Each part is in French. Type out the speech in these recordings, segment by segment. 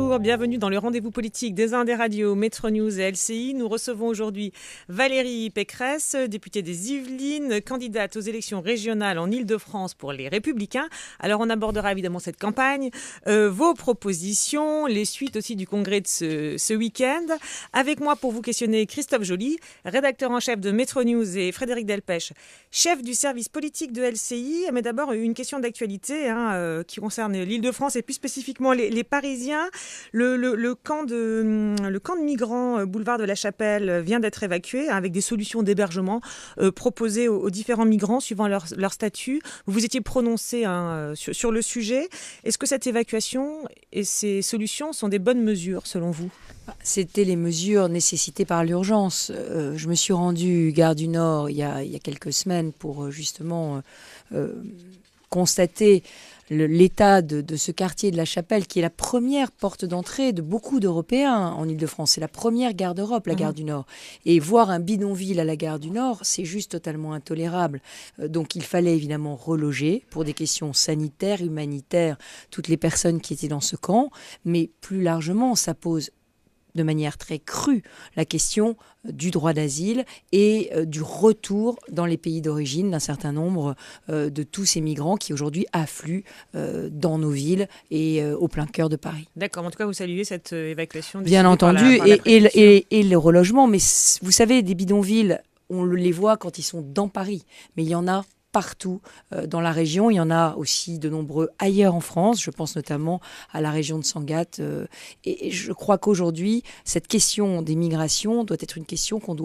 Bonjour, bienvenue dans le rendez-vous politique des Indes radios, Métro News et LCI. Nous recevons aujourd'hui Valérie Pécresse, députée des Yvelines, candidate aux élections régionales en Ile-de-France pour les Républicains. Alors on abordera évidemment cette campagne, vos propositions, les suites aussi du congrès de ce week-end. Avec moi pour vous questionner Christophe Joly, rédacteur en chef de Métro News, et Frédéric Delpech, chef du service politique de LCI. Mais d'abord une question d'actualité qui concerne l'Île-de-France et plus spécifiquement les Parisiens. Le camp de migrants boulevard de la Chapelle vient d'être évacué avec des solutions d'hébergement proposées aux différents migrants suivant leur statut. Vous vous étiez prononcé sur le sujet. Est-ce que cette évacuation et ces solutions sont des bonnes mesures selon vous ? C'était les mesures nécessitées par l'urgence. Je me suis rendue gare du Nord il y a quelques semaines pour justement constater l'état de ce quartier de la Chapelle, qui est la première porte d'entrée de beaucoup d'Européens en Ile-de-France. C'est la première gare d'Europe, la gare du Nord. Et voir un bidonville à la gare du Nord, c'est juste totalement intolérable. Donc il fallait évidemment reloger, pour des questions sanitaires, humanitaires, toutes les personnes qui étaient dans ce camp. Mais plus largement, ça pose de manière très crue la question du droit d'asile et du retour dans les pays d'origine d'un certain nombre de tous ces migrants qui aujourd'hui affluent dans nos villes et au plein cœur de Paris. D'accord, en tout cas vous saluez cette évacuation. Bien entendu, et le relogement, mais vous savez, des bidonvilles, on les voit quand ils sont dans Paris, mais il y en a partout dans la région. Il y en a aussi de nombreux ailleurs en France. Je pense notamment à la région de Sangatte. Et je crois qu'aujourd'hui, cette question des migrations doit être une question dont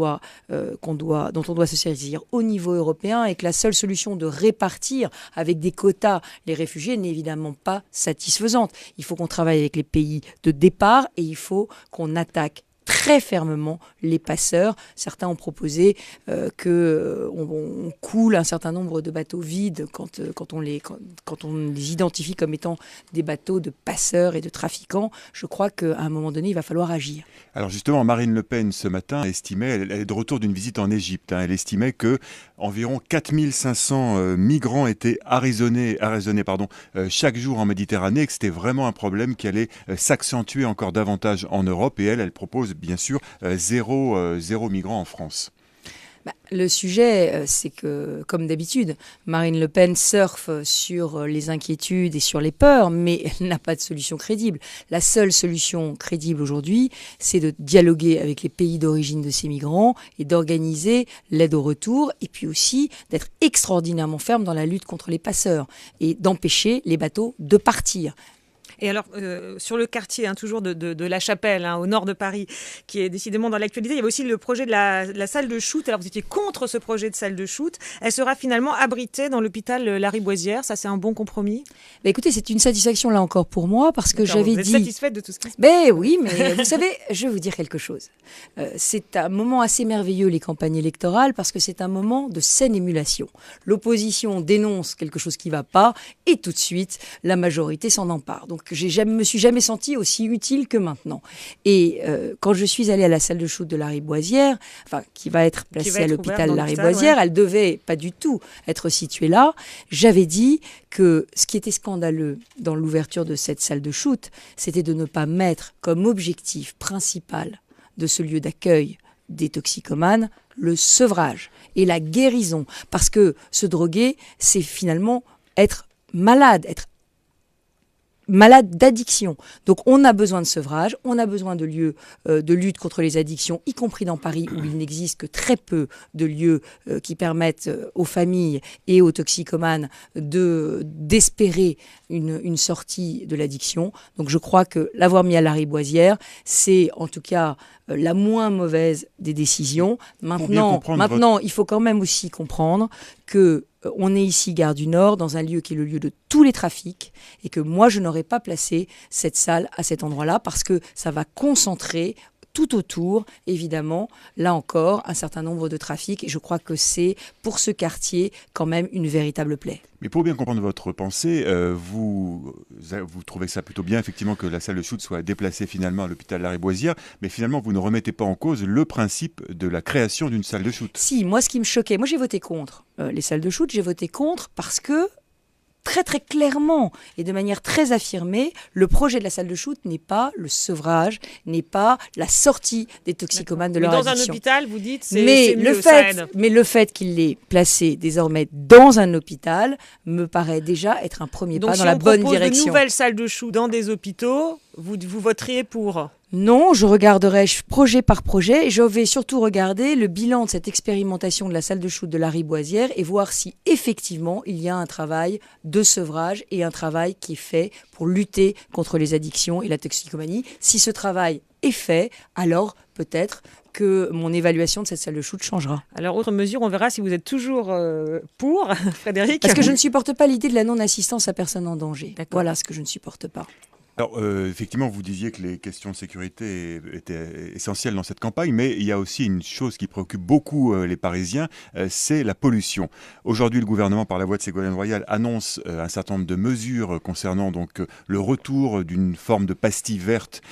on doit se saisir au niveau européen, et que la seule solution de répartir avec des quotas les réfugiés n'est évidemment pas satisfaisante. Il faut qu'on travaille avec les pays de départ et il faut qu'on attaque très fermement les passeurs. Certains ont proposé qu'on coule un certain nombre de bateaux vides quand on les identifie comme étant des bateaux de passeurs et de trafiquants. Je crois qu'à un moment donné, il va falloir agir. Alors justement, Marine Le Pen, ce matin, elle est de retour d'une visite en Égypte. Elle estimait que environ 4500 migrants étaient arraisonnés chaque jour en Méditerranée, et que c'était vraiment un problème qui allait s'accentuer encore davantage en Europe. Et elle propose bien sûr zéro migrant en France. Le sujet, c'est que, comme d'habitude, Marine Le Pen surfe sur les inquiétudes et sur les peurs, mais elle n'a pas de solution crédible. La seule solution crédible aujourd'hui, c'est de dialoguer avec les pays d'origine de ces migrants et d'organiser l'aide au retour, et puis aussi d'être extraordinairement ferme dans la lutte contre les passeurs et d'empêcher les bateaux de partir. Et alors, sur le quartier, toujours de la Chapelle, au nord de Paris, qui est décidément dans l'actualité, il y avait aussi le projet de la salle de shoot. Alors, vous étiez contre ce projet de salle de shoot. Elle sera finalement abritée dans l'hôpital Lariboisière. Ça, c'est un bon compromis ? Écoutez, c'est une satisfaction là encore pour moi, parce que j'avais dit... Vous êtes satisfaite de tout ce qui se passe ? Oui, mais vous savez, je vais vous dire quelque chose. C'est un moment assez merveilleux, les campagnes électorales, parce que c'est un moment de saine émulation. L'opposition dénonce quelque chose qui ne va pas, et tout de suite, la majorité s'en empare. Donc, je me suis jamais sentie aussi utile que maintenant. Et quand je suis allée à la salle de shoot de Lariboisière, qui va être placée à l'hôpital Lariboisière, elle devait pas du tout être située là. J'avais dit que ce qui était scandaleux dans l'ouverture de cette salle de shoot, c'était de ne pas mettre comme objectif principal de ce lieu d'accueil des toxicomanes le sevrage et la guérison. Parce que se droguer, c'est finalement être malade d'addiction. Donc on a besoin de sevrage, on a besoin de lieux de lutte contre les addictions, y compris dans Paris, où il n'existe que très peu de lieux qui permettent aux familles et aux toxicomanes d'espérer une sortie de l'addiction. Donc je crois que l'avoir mis à Lariboisière, c'est en tout cas la moins mauvaise des décisions. Maintenant, il faut quand même aussi comprendre que on est ici, gare du Nord, dans un lieu qui est le lieu de tous les trafics, et que moi, je n'aurais pas placé cette salle à cet endroit-là, parce que ça va concentrer tout autour, évidemment, là encore, un certain nombre de trafics. Et je crois que c'est, pour ce quartier, quand même une véritable plaie. Mais pour bien comprendre votre pensée, vous trouvez ça plutôt bien, effectivement, que la salle de shoot soit déplacée finalement à l'hôpital Lariboisière, mais finalement, vous ne remettez pas en cause le principe de la création d'une salle de shoot. Si, moi, ce qui me choquait, moi j'ai voté contre les salles de shoot, j'ai voté contre parce que très très clairement et de manière très affirmée, le projet de la salle de shoot n'est pas le sevrage, n'est pas la sortie des toxicomanes de leur Mais dans addiction. un hôpital, vous dites, c'est mieux, ça aide. Mais le fait qu'il l'ait placé désormais dans un hôpital me paraît déjà être un premier pas dans la bonne direction. Donc si on propose de nouvelles salles de shoot dans des hôpitaux, vous voteriez pour ? Non, je regarderai projet par projet et je vais surtout regarder le bilan de cette expérimentation de la salle de shoot de la Riboisière et voir si effectivement il y a un travail de sevrage et un travail qui est fait pour lutter contre les addictions et la toxicomanie. Si ce travail est fait, alors peut-être que mon évaluation de cette salle de shoot changera. Alors, autre mesure, on verra si vous êtes toujours pour, Frédéric. Parce que je ne supporte pas l'idée de la non-assistance à personne en danger. D'accord. Voilà ce que je ne supporte pas. Alors, effectivement, vous disiez que les questions de sécurité étaient essentielles dans cette campagne, mais il y a aussi une chose qui préoccupe beaucoup les Parisiens, c'est la pollution. Aujourd'hui, le gouvernement, par la voix de Ségolène Royal, annonce un certain nombre de mesures concernant donc le retour d'une forme de pastille verte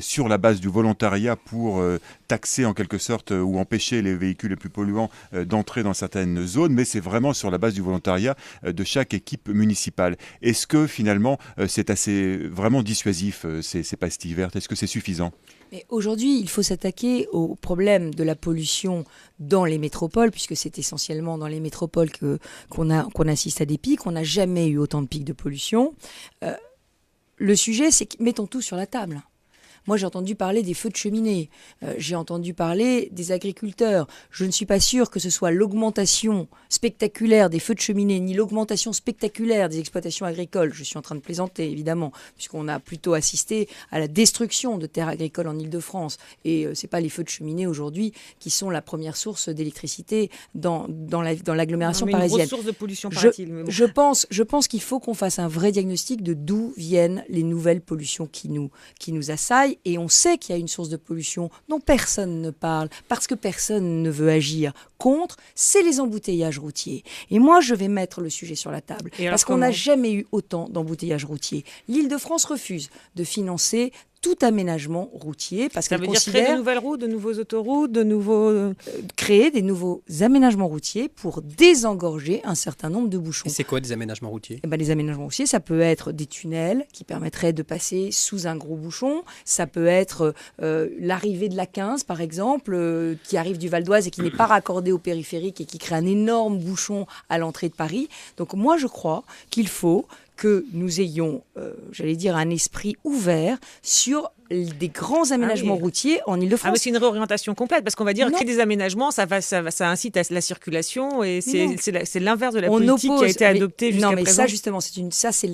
sur la base du volontariat pour taxer en quelque sorte ou empêcher les véhicules les plus polluants d'entrer dans certaines zones, mais c'est vraiment sur la base du volontariat de chaque équipe municipale. Est-ce que finalement, c'est assez vraiment dissuasif, ces pastilles vertes? Est-ce que c'est suffisant? Mais aujourd'hui, il faut s'attaquer au problème de la pollution dans les métropoles, puisque c'est essentiellement dans les métropoles qu'on assiste à des pics. On n'a jamais eu autant de pics de pollution. Le sujet, c'est que mettons tout sur la table. Moi, j'ai entendu parler des feux de cheminée. J'ai entendu parler des agriculteurs. Je ne suis pas sûre que ce soit l'augmentation spectaculaire des feux de cheminée, ni l'augmentation spectaculaire des exploitations agricoles. Je suis en train de plaisanter, évidemment, puisqu'on a plutôt assisté à la destruction de terres agricoles en Île-de-France. Et ce n'est pas les feux de cheminée aujourd'hui qui sont la première source d'électricité dans l'agglomération parisienne. Une grosse source de pollution, paraît-il. Mais bon. Je pense qu'il faut qu'on fasse un vrai diagnostic de d'où viennent les nouvelles pollutions qui nous assaillent. Et on sait qu'il y a une source de pollution dont personne ne parle, parce que personne ne veut agir contre, c'est les embouteillages routiers. Et moi, je vais mettre le sujet sur la table, parce qu'on n'a jamais eu autant d'embouteillages routiers. L'Île-de-France refuse de financer tout aménagement routier, parce qu'elle considère... Ça veut dire créer de nouvelles routes, de nouveaux autoroutes, créer des nouveaux aménagements routiers pour désengorger un certain nombre de bouchons. Et c'est quoi des aménagements routiers? Les aménagements routiers, ça peut être des tunnels qui permettraient de passer sous un gros bouchon. Ça peut être l'arrivée de la 15, par exemple, qui arrive du Val d'Oise et qui n'est pas raccordée au périphérique et qui crée un énorme bouchon à l'entrée de Paris. Donc moi, je crois qu'il faut que nous ayons, un esprit ouvert sur des grands aménagements routiers en Île-de-France. Mais c'est une réorientation complète, parce qu'on va dire que des aménagements, ça incite à la circulation, et c'est l'inverse de la politique qui a été adoptée jusqu'à présent. Non, mais ça, justement, c'est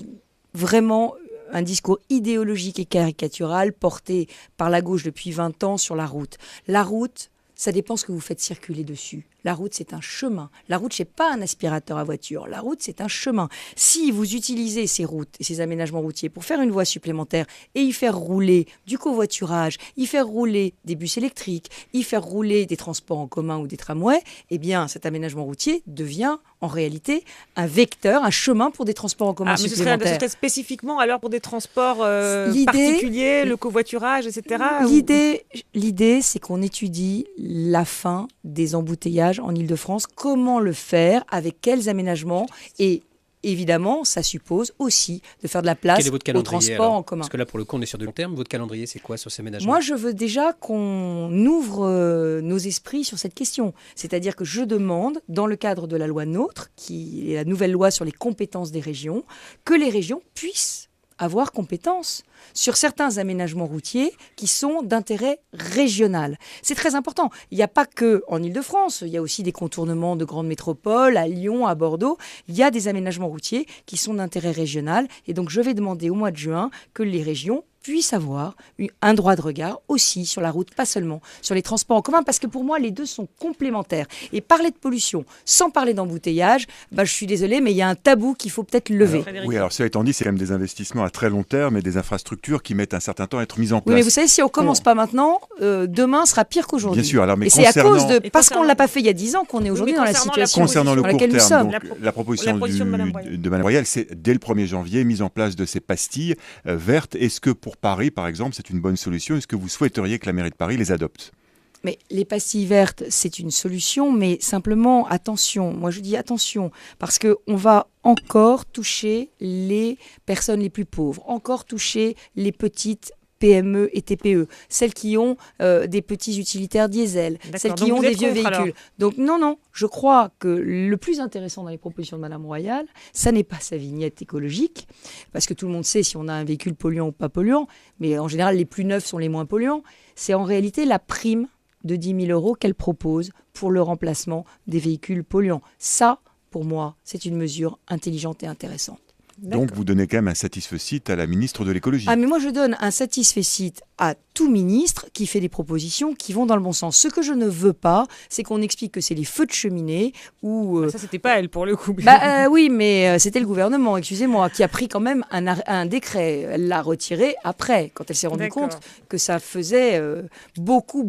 vraiment un discours idéologique et caricatural porté par la gauche depuis 20 ans sur la route. La route, ça dépend ce que vous faites circuler dessus. La route, c'est un chemin. La route, c'est pas un aspirateur à voiture. La route, c'est un chemin. Si vous utilisez ces routes et ces aménagements routiers pour faire une voie supplémentaire et y faire rouler du covoiturage, y faire rouler des bus électriques, y faire rouler des transports en commun ou des tramways, eh bien, cet aménagement routier devient en réalité un vecteur, un chemin pour des transports en commun supplémentaires. Ce serait spécifiquement alors pour des transports particuliers, le covoiturage, etc. L'idée, c'est qu'on étudie la fin des embouteillages en Île-de-France, comment le faire, avec quels aménagements, et évidemment, ça suppose aussi de faire de la place au transport en commun. Parce que là, pour le coup, on est sur du long terme. Votre calendrier, c'est quoi sur ces aménagements? Moi, je veux déjà qu'on ouvre nos esprits sur cette question. C'est-à-dire que je demande, dans le cadre de la loi NOTRe, qui est la nouvelle loi sur les compétences des régions, que les régions puissent avoir compétence sur certains aménagements routiers qui sont d'intérêt régional. C'est très important. Il n'y a pas que en Île-de-France, il y a aussi des contournements de grandes métropoles, à Lyon, à Bordeaux. Il y a des aménagements routiers qui sont d'intérêt régional. Et donc, je vais demander au mois de juin que les régions puissent avoir un droit de regard aussi sur la route, pas seulement sur les transports en commun, parce que pour moi, les deux sont complémentaires. Et parler de pollution sans parler d'embouteillage, je suis désolée, mais il y a un tabou qu'il faut peut-être lever. Alors cela étant dit, c'est quand même des investissements à très long terme et des infrastructures qui mettent un certain temps à être mises en place. Oui, mais vous savez, si on ne commence pas maintenant, demain sera pire qu'aujourd'hui. Bien sûr, alors, mais et c'est à cause parce qu'on ne l'a pas fait il y a 10 ans qu'on est aujourd'hui dans la situation concernant le dans laquelle court nous terme, sommes. donc, la proposition de Mme Royal, c'est dès le 1er janvier, mise en place de ces pastilles vertes. Est-ce que pour Paris, par exemple, c'est une bonne solution? Est-ce que vous souhaiteriez que la mairie de Paris les adopte? Mais les pastilles vertes, c'est une solution, mais simplement, attention. Moi, je dis attention, parce qu'on va encore toucher les personnes les plus pauvres, encore toucher les petites PME et TPE, celles qui ont des petits utilitaires diesel, celles qui ont des vieux véhicules. Alors. Donc non, je crois que le plus intéressant dans les propositions de Madame Royal, ça n'est pas sa vignette écologique, parce que tout le monde sait si on a un véhicule polluant ou pas polluant, mais en général, les plus neufs sont les moins polluants. C'est en réalité la prime de 10 000 € qu'elle propose pour le remplacement des véhicules polluants. Ça, pour moi, c'est une mesure intelligente et intéressante. Donc vous donnez quand même un satisfecit à la ministre de l'écologie. Ah mais moi je donne un satisfecit à tout ministre qui fait des propositions qui vont dans le bon sens. Ce que je ne veux pas, c'est qu'on explique que c'est les feux de cheminée ou... Ça c'était pas elle pour le coup. Oui, mais c'était le gouvernement, excusez-moi, qui a pris quand même un décret. Elle l'a retiré après, quand elle s'est rendue compte que ça faisait beaucoup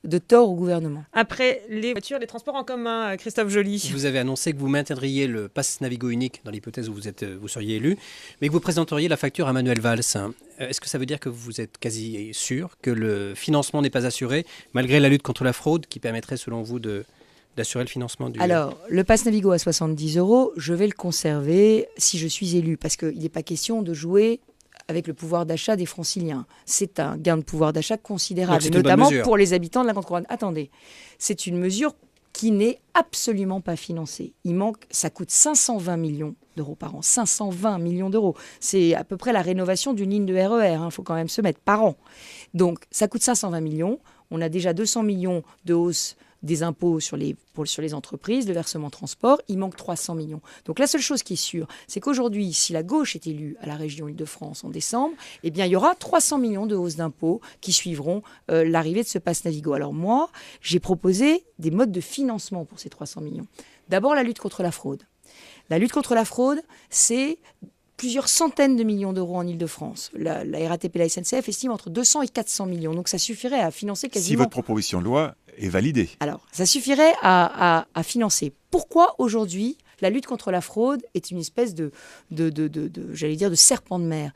de tort au gouvernement. Après les voitures, les transports en commun, Christophe Joly. Vous avez annoncé que vous maintiendriez le pass Navigo unique dans l'hypothèse où vous seriez élu, mais que vous présenteriez la facture à Manuel Valls. Est-ce que ça veut dire que vous êtes quasi sûr que le financement n'est pas assuré, malgré la lutte contre la fraude qui permettrait, selon vous, d'assurer le financement du... Alors, le pass Navigo à 70 €, je vais le conserver si je suis élu, parce qu'il n'est pas question de jouer avec le pouvoir d'achat des franciliens. C'est un gain de pouvoir d'achat considérable, notamment pour les habitants de la Grande Couronne. Attendez, c'est une mesure qui n'est absolument pas financée. Ça coûte 520 millions d'euros par an. 520 millions d'euros. C'est à peu près la rénovation d'une ligne de RER, il faut quand même se mettre, par an. Donc, ça coûte 520 millions. On a déjà 200 millions de hausse des impôts sur les entreprises, le versement transport, il manque 300 millions. Donc la seule chose qui est sûre, c'est qu'aujourd'hui, si la gauche est élue à la région Île-de-France en décembre, eh bien, il y aura 300 millions de hausse d'impôts qui suivront l'arrivée de ce pass Navigo. Alors moi, j'ai proposé des modes de financement pour ces 300 millions. D'abord, la lutte contre la fraude. La lutte contre la fraude, c'est plusieurs centaines de millions d'euros en Île-de-France. La RATP et la SNCF estiment entre 200 et 400 millions. Donc ça suffirait à financer quasiment... Si votre proposition de loi est validée. Alors, ça suffirait à financer. Pourquoi aujourd'hui la lutte contre la fraude est une espèce j'allais dire, de serpent de mer?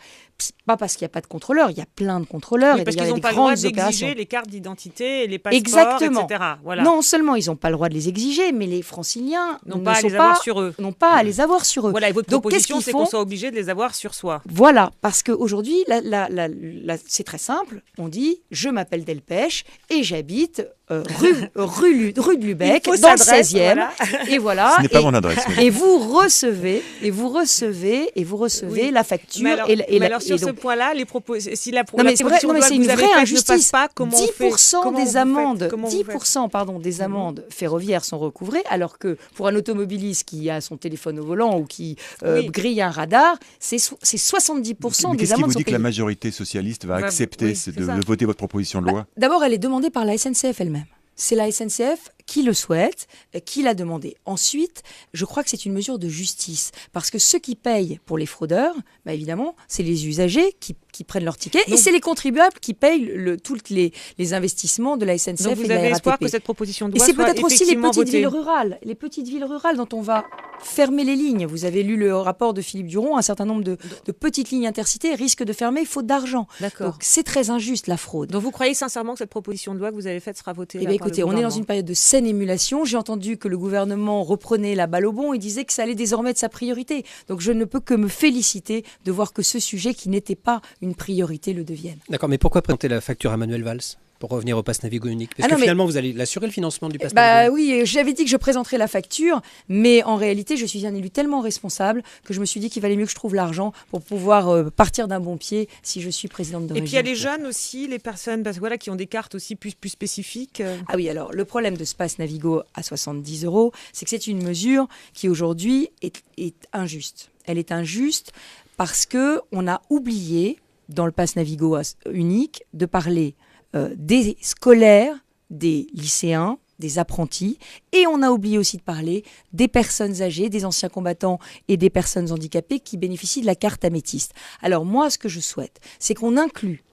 Pas parce qu'il n'y a pas de contrôleurs, il y a plein de contrôleurs. Oui, parce qu'ils n'ont pas le droit d'exiger les cartes d'identité, les passeports, exactement, etc. Voilà. Non seulement ils n'ont pas le droit de les exiger, mais les franciliens n'ont pas à les avoir sur eux. Voilà, et votre proposition, c'est qu'on soit obligé de les avoir sur soi. Voilà, parce qu'aujourd'hui, c'est très simple. On dit, je m'appelle Delpech et j'habite rue de Lubeck, dans le 16e. Voilà. Et voilà. Ce n'est pas mon adresse. Et vous recevez oui. La facture. Mais alors, sur ce point-là, si la proposition de loi c'est une vraie injustice. Ne passe pas, comment 10% des amendes, 10% des amendes ferroviaires sont recouvrées, alors que pour un automobiliste qui a son téléphone au volant ou qui grille un radar, c'est 70% des amendes. Qu'est-ce qui vous dit que la majorité socialiste va accepter de voter votre proposition de loi? D'abord, elle est demandée par la SNCF elle-même. C'est la SNCF qui le souhaite, qui l'a demandé. Ensuite, je crois que c'est une mesure de justice, parce que ceux qui payent pour les fraudeurs, évidemment, c'est les usagers qui prennent leur ticket, et c'est les contribuables qui payent tous les investissements de la SNCF et de la RATP. Donc vous avez espoir que cette proposition de loi soit effectivement votée. Et c'est peut-être aussi les petites villes rurales dont on va fermer les lignes. Vous avez lu le rapport de Philippe Duron, un certain nombre de petites lignes intercités risquent de fermer faute d'argent. D'accord. Donc c'est très injuste, la fraude. Donc vous croyez sincèrement que cette proposition de loi que vous avez faite sera votée? Écoutez, on est dans une période de saine émulation. J'ai entendu que le gouvernement reprenait la balle au bond et disait que ça allait désormais être sa priorité. Donc je ne peux que me féliciter de voir que ce sujet qui n'était pas une priorité le devienne. D'accord, mais pourquoi présenter la facture à Manuel Valls pour revenir au pass Navigo unique? Parce que finalement, vous allez l'assurer, le financement du pass Navigo. Oui, j'avais dit que je présenterais la facture, mais en réalité, je suis un élu tellement responsable que je me suis dit qu'il valait mieux que je trouve l'argent pour pouvoir partir d'un bon pied si je suis présidente de région. Et puis il y a les jeunes aussi, les personnes qui ont des cartes aussi plus spécifiques. Ah oui, alors le problème de ce pass Navigo à 70 €, c'est que c'est une mesure qui aujourd'hui est injuste. Elle est injuste parce qu'on a oublié, dans le pass Navigo unique, de parler des scolaires, des lycéens, des apprentis, et on a oublié aussi de parler des personnes âgées, des anciens combattants et des personnes handicapées qui bénéficient de la carte améthyste. Alors moi, ce que je souhaite, c'est qu'on inclue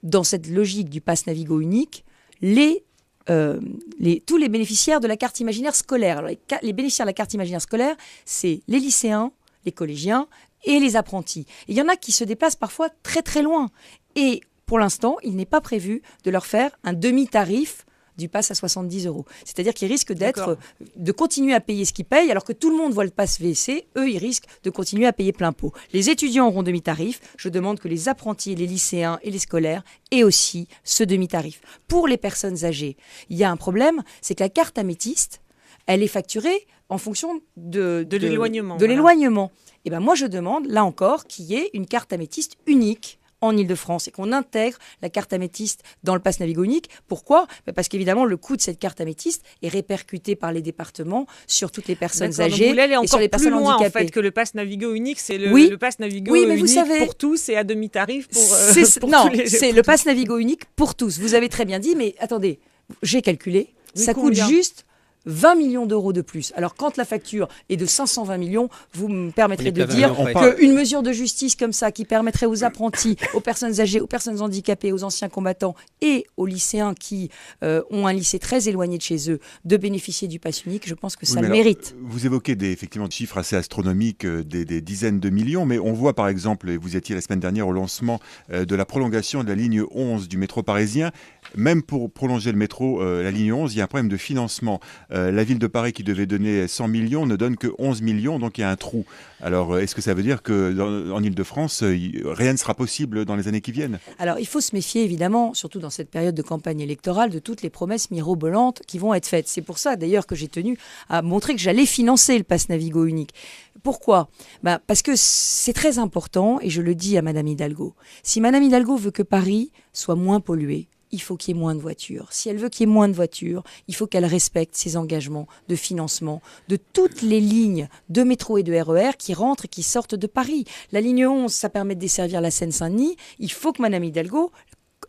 dans cette logique du pass Navigo unique tous les bénéficiaires de la carte imaginaire scolaire. Alors, les bénéficiaires de la carte imaginaire scolaire, c'est les lycéens, les collégiens et les apprentis. Et il y en a qui se déplacent parfois très très loin. Et pour l'instant, il n'est pas prévu de leur faire un demi-tarif du pass à 70 €. C'est-à-dire qu'ils risquent de continuer à payer ce qu'ils payent, alors que tout le monde voit le pass VC, eux, ils risquent de continuer à payer plein pot. Les étudiants auront demi-tarif. Je demande que les apprentis, les lycéens et les scolaires aient aussi ce demi-tarif. Pour les personnes âgées, il y a un problème, c'est que la carte améthyste, elle est facturée en fonction de l'éloignement. De l'éloignement. Et ben moi, je demande, là encore, qu'il y ait une carte améthyste unique en Ile-de-France et qu'on intègre la carte améthyste dans le pass Navigo unique. Pourquoi ? Parce qu'évidemment, le coût de cette carte améthyste est répercuté par les départements sur toutes les personnes âgées et sur les personnes handicapées. En fait, que le pass Navigo unique, c'est le pass Navigo unique vous savez, pour tous et à demi-tarif pour non, c'est le pass Navigo unique pour tous. Vous avez très bien dit, mais attendez, j'ai calculé, ça coûte juste 20 millions d'euros de plus. Alors, quand la facture est de 520 millions, vous me permettrez de dire qu'une mesure de justice comme ça, qui permettrait aux apprentis, aux personnes âgées, aux personnes handicapées, aux anciens combattants et aux lycéens qui ont un lycée très éloigné de chez eux, de bénéficier du pass unique, je pense que ça le mérite. Vous évoquez effectivement des chiffres assez astronomiques, des dizaines de millions, mais on voit par exemple, et vous étiez la semaine dernière au lancement de la prolongation de la ligne 11 du métro parisien. Même pour prolonger le métro, la ligne 11, il y a un problème de financement. La ville de Paris qui devait donner 100 millions ne donne que 11 millions, donc il y a un trou. Alors, est-ce que ça veut dire qu'en Ile-de-France, rien ne sera possible dans les années qui viennent ? Alors, il faut se méfier, évidemment, surtout dans cette période de campagne électorale, de toutes les promesses mirobolantes qui vont être faites. C'est pour ça, d'ailleurs, que j'ai tenu à montrer que j'allais financer le pass Navigo unique. Pourquoi ? Parce que c'est très important, et je le dis à Madame Hidalgo. Si Madame Hidalgo veut que Paris soit moins pollué, il faut qu'il y ait moins de voitures. Si elle veut qu'il y ait moins de voitures, il faut qu'elle respecte ses engagements de financement de toutes les lignes de métro et de RER qui rentrent et qui sortent de Paris. La ligne 11, ça permet de desservir la Seine-Saint-Denis. Il faut que Mme Hidalgo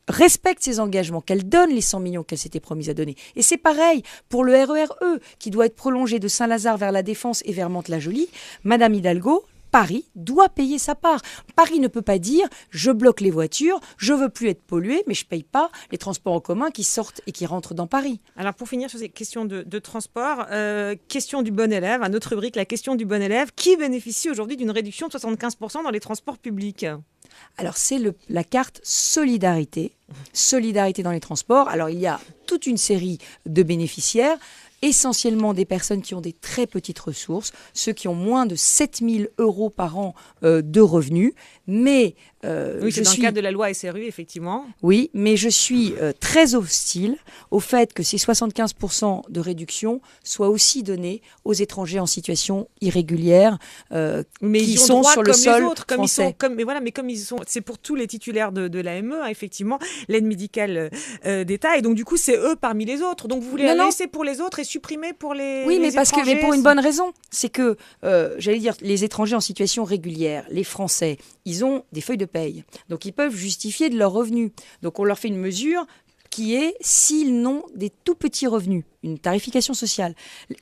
respecte ses engagements, qu'elle donne les 100 millions qu'elle s'était promise à donner. Et c'est pareil pour le RER-E, qui doit être prolongé de Saint-Lazare vers la Défense et vers Mantes-la-Jolie. Mme Hidalgo, Paris doit payer sa part. Paris ne peut pas dire « je bloque les voitures, je veux plus être pollué, mais je ne paye pas les transports en commun qui sortent et qui rentrent dans Paris ». Alors pour finir sur ces questions de transport, question du bon élève, une autre rubrique, la question du bon élève. Qui bénéficie aujourd'hui d'une réduction de 75% dans les transports publics ? Alors c'est la carte solidarité dans les transports. Alors il y a toute une série de bénéficiaires, essentiellement des personnes qui ont des très petites ressources, ceux qui ont moins de 7 000 € par an de revenus. Mais oui, c'est dans le cadre de la loi SRU, effectivement. Oui, mais je suis très hostile au fait que ces 75% de réduction soient aussi donnés aux étrangers en situation irrégulière qui sont sur le sol français. Mais comme ils sont, c'est pour tous les titulaires de l'AME, hein, effectivement, l'aide médicale d'État, et donc du coup c'est eux parmi les autres. Donc vous voulez laisser pour les autres et supprimer pour les Oui, mais étrangers, pour une bonne raison, c'est que j'allais dire les étrangers en situation régulière, les Français, ils ont des feuilles de paye. Donc, ils peuvent justifier de leurs revenus. Donc, on leur fait une mesure qui est s'ils n'ont des tout petits revenus, une tarification sociale.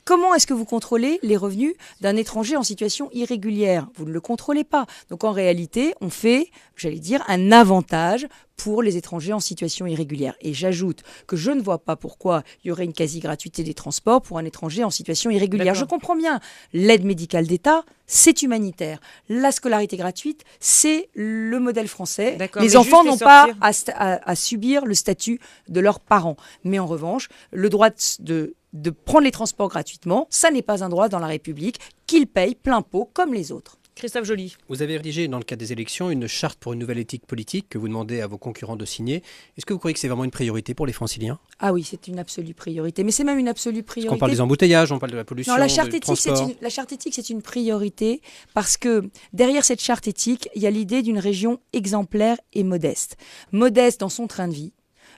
Comment est-ce que vous contrôlez les revenus d'un étranger en situation irrégulière ? Vous ne le contrôlez pas. Donc, en réalité, on fait, j'allais dire, un avantage pour les étrangers en situation irrégulière. Et j'ajoute que je ne vois pas pourquoi il y aurait une quasi-gratuité des transports pour un étranger en situation irrégulière. Je comprends bien, l'aide médicale d'État, c'est humanitaire. La scolarité gratuite, c'est le modèle français. Les enfants n'ont pas à subir le statut de leurs parents. Mais en revanche, le droit de prendre les transports gratuitement, ça n'est pas un droit dans la République, qu'ils payent plein pot comme les autres. Christophe Joly. Vous avez rédigé, dans le cadre des élections, une charte pour une nouvelle éthique politique que vous demandez à vos concurrents de signer. Est-ce que vous croyez que c'est vraiment une priorité pour les Franciliens ? Ah oui, c'est une absolue priorité. Mais c'est même une absolue priorité. Parce qu'on parle des embouteillages, on parle de la pollution, la charte du transport. la charte éthique, c'est une priorité parce que derrière cette charte éthique, il y a l'idée d'une région exemplaire et modeste. Modeste dans son train de vie.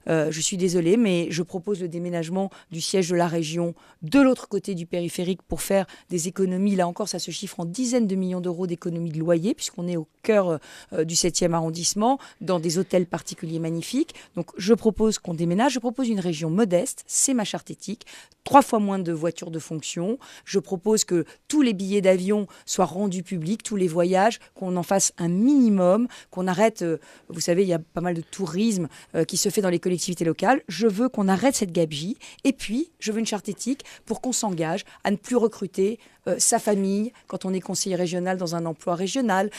Je suis désolée, mais je propose le déménagement du siège de la région de l'autre côté du périphérique pour faire des économies. Là encore, ça se chiffre en dizaines de millions d'euros d'économies de loyer, puisqu'on est au cœur du 7e arrondissement, dans des hôtels particuliers magnifiques. Donc, je propose qu'on déménage. Je propose une région modeste, c'est ma charte éthique. 3 fois moins de voitures de fonction. Je propose que tous les billets d'avion soient rendus publics, tous les voyages, qu'on en fasse un minimum, qu'on arrête. Vous savez, il y a pas mal de tourisme qui se fait dans les collectivités locales. Je veux qu'on arrête cette gabegie. Et puis, je veux une charte éthique pour qu'on s'engage à ne plus recruter sa famille quand on est conseiller régional dans un emploi régional,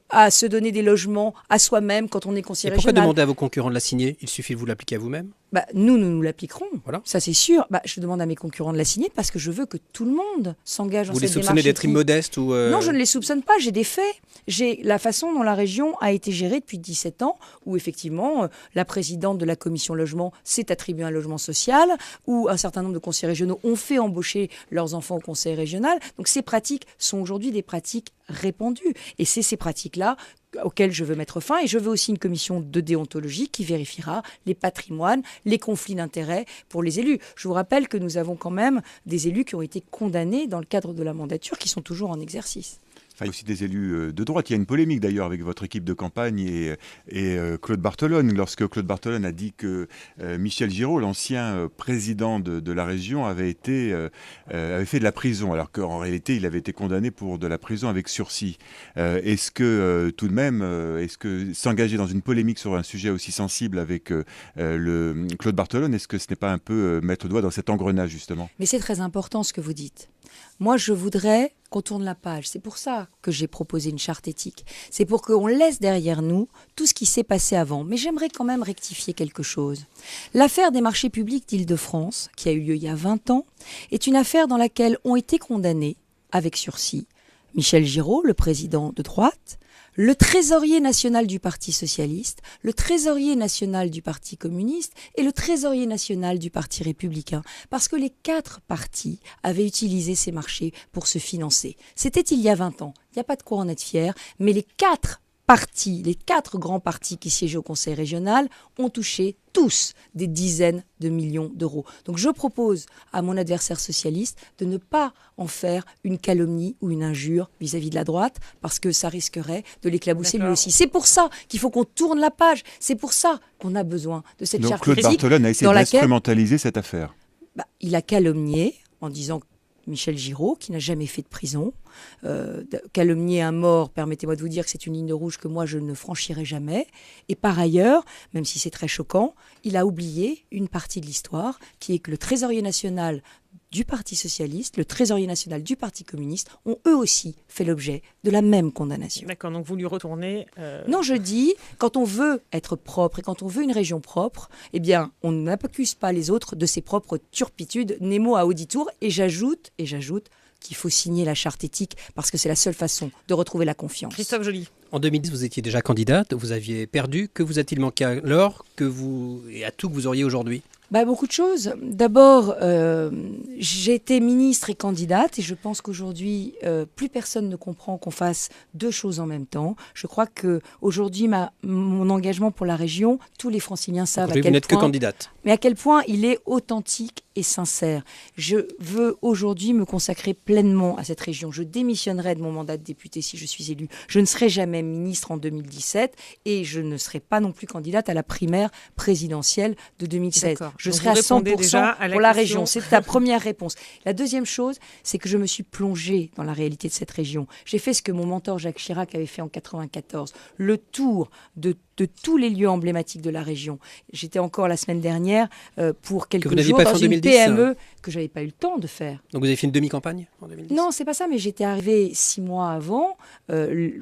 à se donner des logements à soi-même quand on est conseiller régional. Pourquoi demander à vos concurrents de la signer ? Il suffit de vous l'appliquer à vous-même ? Nous nous l'appliquerons, Voilà. ça c'est sûr. Je demande à mes concurrents de la signer parce que je veux que tout le monde s'engage dans Vous cette les démarche. soupçonnez d'être immodestes ou Non, je ne les soupçonne pas, j'ai des faits. J'ai la façon dont la région a été gérée depuis 17 ans, où effectivement, la présidente de la commission logement s'est attribuée un logement social, où un certain nombre de conseillers régionaux ont fait embaucher leurs enfants au conseil régional. Donc ces pratiques sont aujourd'hui des pratiques répandues. Et c'est ces pratiques-là auxquelles je veux mettre fin. Et je veux aussi une commission de déontologie qui vérifiera les patrimoines, les conflits d'intérêts pour les élus. Je vous rappelle que nous avons quand même des élus qui ont été condamnés dans le cadre de la mandature, qui sont toujours en exercice. Il y a aussi des élus de droite. Il y a une polémique d'ailleurs avec votre équipe de campagne et Claude Barthelone. Lorsque Claude Barthelone a dit que Michel Giraud, l'ancien président de la région, avait fait de la prison, alors qu'en réalité, il avait été condamné pour de la prison avec sursis. Est-ce que tout de même, s'engager dans une polémique sur un sujet aussi sensible avec Claude Barthelone, est-ce que ce n'est pas un peu mettre le doigt dans cet engrenage justement? Mais c'est très important ce que vous dites. Moi, je voudrais qu'on tourne la page. C'est pour ça que j'ai proposé une charte éthique. C'est pour qu'on laisse derrière nous tout ce qui s'est passé avant. Mais j'aimerais quand même rectifier quelque chose. L'affaire des marchés publics d'Île-de-France, qui a eu lieu il y a 20 ans, est une affaire dans laquelle ont été condamnés, avec sursis, Michel Giraud, le président de droite, le trésorier national du Parti socialiste, le trésorier national du Parti communiste et le trésorier national du Parti républicain. Parce que les 4 partis avaient utilisé ces marchés pour se financer. C'était il y a 20 ans. Il n'y a pas de quoi en être fier, mais les 4 partis, les 4 grands partis qui siégeaient au Conseil régional ont touché tous des dizaines de millions d'euros. Donc je propose à mon adversaire socialiste de ne pas en faire une calomnie ou une injure vis-à-vis de la droite, parce que ça risquerait de l'éclabousser lui aussi. C'est pour ça qu'il faut qu'on tourne la page. C'est pour ça qu'on a besoin de cette Donc charte Claude éthique Barthelone a essayé d'instrumentaliser cette affaire. Il a calomnié en disant Michel Giraud, qui n'a jamais fait de prison. Calomnier un mort, permettez-moi de vous dire que c'est une ligne de rouge que moi je ne franchirai jamais. Et par ailleurs, même si c'est très choquant, il a oublié une partie de l'histoire, qui est que le trésorier national du Parti socialiste, le trésorier national du Parti communiste ont eux aussi fait l'objet de la même condamnation. D'accord, donc vous lui retournez... Non, je dis, quand on veut être propre et quand on veut une région propre, eh bien, on n'accuse pas les autres de ses propres turpitudes, Nemo à Auditour. Et j'ajoute qu'il faut signer la charte éthique parce que c'est la seule façon de retrouver la confiance. Christophe Joly. En 2010, vous étiez déjà candidate, vous aviez perdu. Que vous a-t-il manqué alors et à tout que vous auriez aujourd'hui? Beaucoup de choses. D'abord, j'ai été ministre et candidate et je pense qu'aujourd'hui, plus personne ne comprend qu'on fasse 2 choses en même temps. Je crois qu'aujourd'hui, mon engagement pour la région, tous les franciliens savent à quel point... Vous n'êtes que candidate. Mais à quel point il est authentique et sincère. Je veux aujourd'hui me consacrer pleinement à cette région. Je démissionnerai de mon mandat de député si je suis élue. Je ne serai jamais ministre en 2017 et je ne serai pas non plus candidate à la primaire présidentielle de 2016. D'accord. Je Donc serai à 100% déjà à pour la question. région. C'est ta première réponse. La deuxième chose, c'est que je me suis plongée dans la réalité de cette région. J'ai fait ce que mon mentor Jacques Chirac avait fait en 1994, le tour de tous les lieux emblématiques de la région. J'étais encore la semaine dernière pour quelques jours dans une PME que je n'avais pas eu le temps de faire. Donc vous avez fait une demi-campagne en 2010? Non, c'est pas ça, mais j'étais arrivée 6 mois avant,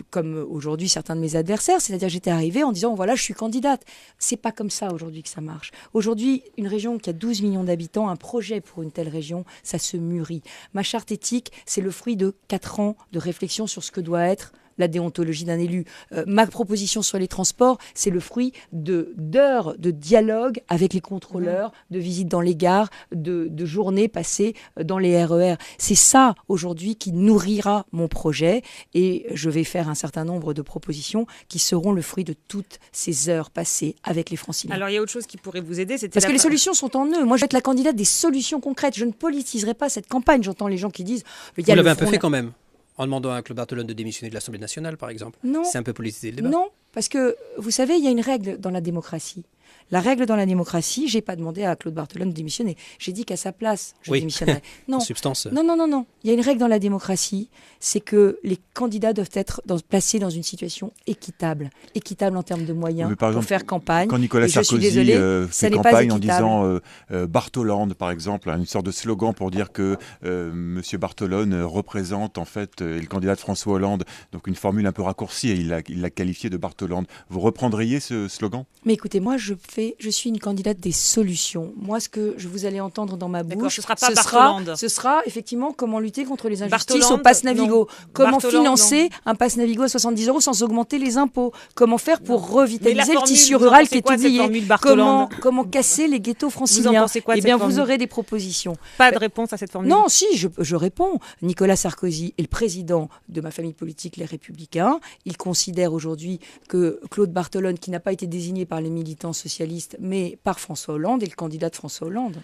comme aujourd'hui certains de mes adversaires, c'est-à-dire j'étais arrivée en disant voilà, je suis candidate. C'est pas comme ça aujourd'hui que ça marche. Aujourd'hui, une région qui a 12 millions d'habitants, un projet pour une telle région, ça se mûrit. Ma charte éthique, c'est le fruit de 4 ans de réflexion sur ce que doit être la déontologie d'un élu. Ma proposition sur les transports, c'est le fruit d'heures de dialogue avec les contrôleurs, de visites dans les gares, de journées passées dans les RER. C'est ça, aujourd'hui, qui nourrira mon projet et je vais faire un certain nombre de propositions qui seront le fruit de toutes ces heures passées avec les Franciliens. Alors, il y a autre chose qui pourrait vous aider, Parce que les solutions sont en eux. Moi, je vais être la candidate des solutions concrètes. Je ne politiserai pas cette campagne. J'entends les gens qui disent... Vous l'avez un peu fait quand même, en demandant à Claude Barthelone de démissionner de l'Assemblée nationale, par exemple. Non. C'est un peu politisé le débat. Non, parce que, vous savez, il y a une règle dans la démocratie. La règle dans la démocratie, j'ai pas demandé à Claude Barthelone de démissionner. J'ai dit qu'à sa place, je démissionnerais. Non. En substance. Non. Il y a une règle dans la démocratie, c'est que les candidats doivent être placés dans une situation équitable. Équitable en termes de moyens Mais par exemple, pour faire campagne. Quand Nicolas Et je suis Sarkozy désolée, ça fait n'est pas campagne en équitable. disant Bartholande, par exemple, une sorte de slogan pour dire que M. Barthelone représente en fait le candidat de François Hollande, donc une formule un peu raccourcie, et il l'a qualifié de Bartholande. Vous reprendriez ce slogan? Mais écoutez, moi, je je suis une candidate des solutions. Moi, ce que vous allez entendre dans ma bouche, ce sera pas Bartholande. ce sera effectivement comment lutter contre les injustices Bartholande, au pass Navigo. non. Comment Bartholande, financer un pass Navigo à 70 € sans augmenter les impôts. Comment faire pour Mais la revitaliser le formule, tissu vous en rural pensez qui est quoi de cette oublié. formule Bartholande Comment casser les ghettos franciliens. pensez quoi de Eh bien, cette vous formule aurez des propositions. Pas de réponse à cette formule. Non, si, je réponds. Nicolas Sarkozy est le président de ma famille politique, les Républicains. Il considère aujourd'hui que Claude Bartholone, qui n'a pas été désigné par les militants socialistes, mais par François Hollande, est le candidat de François Hollande.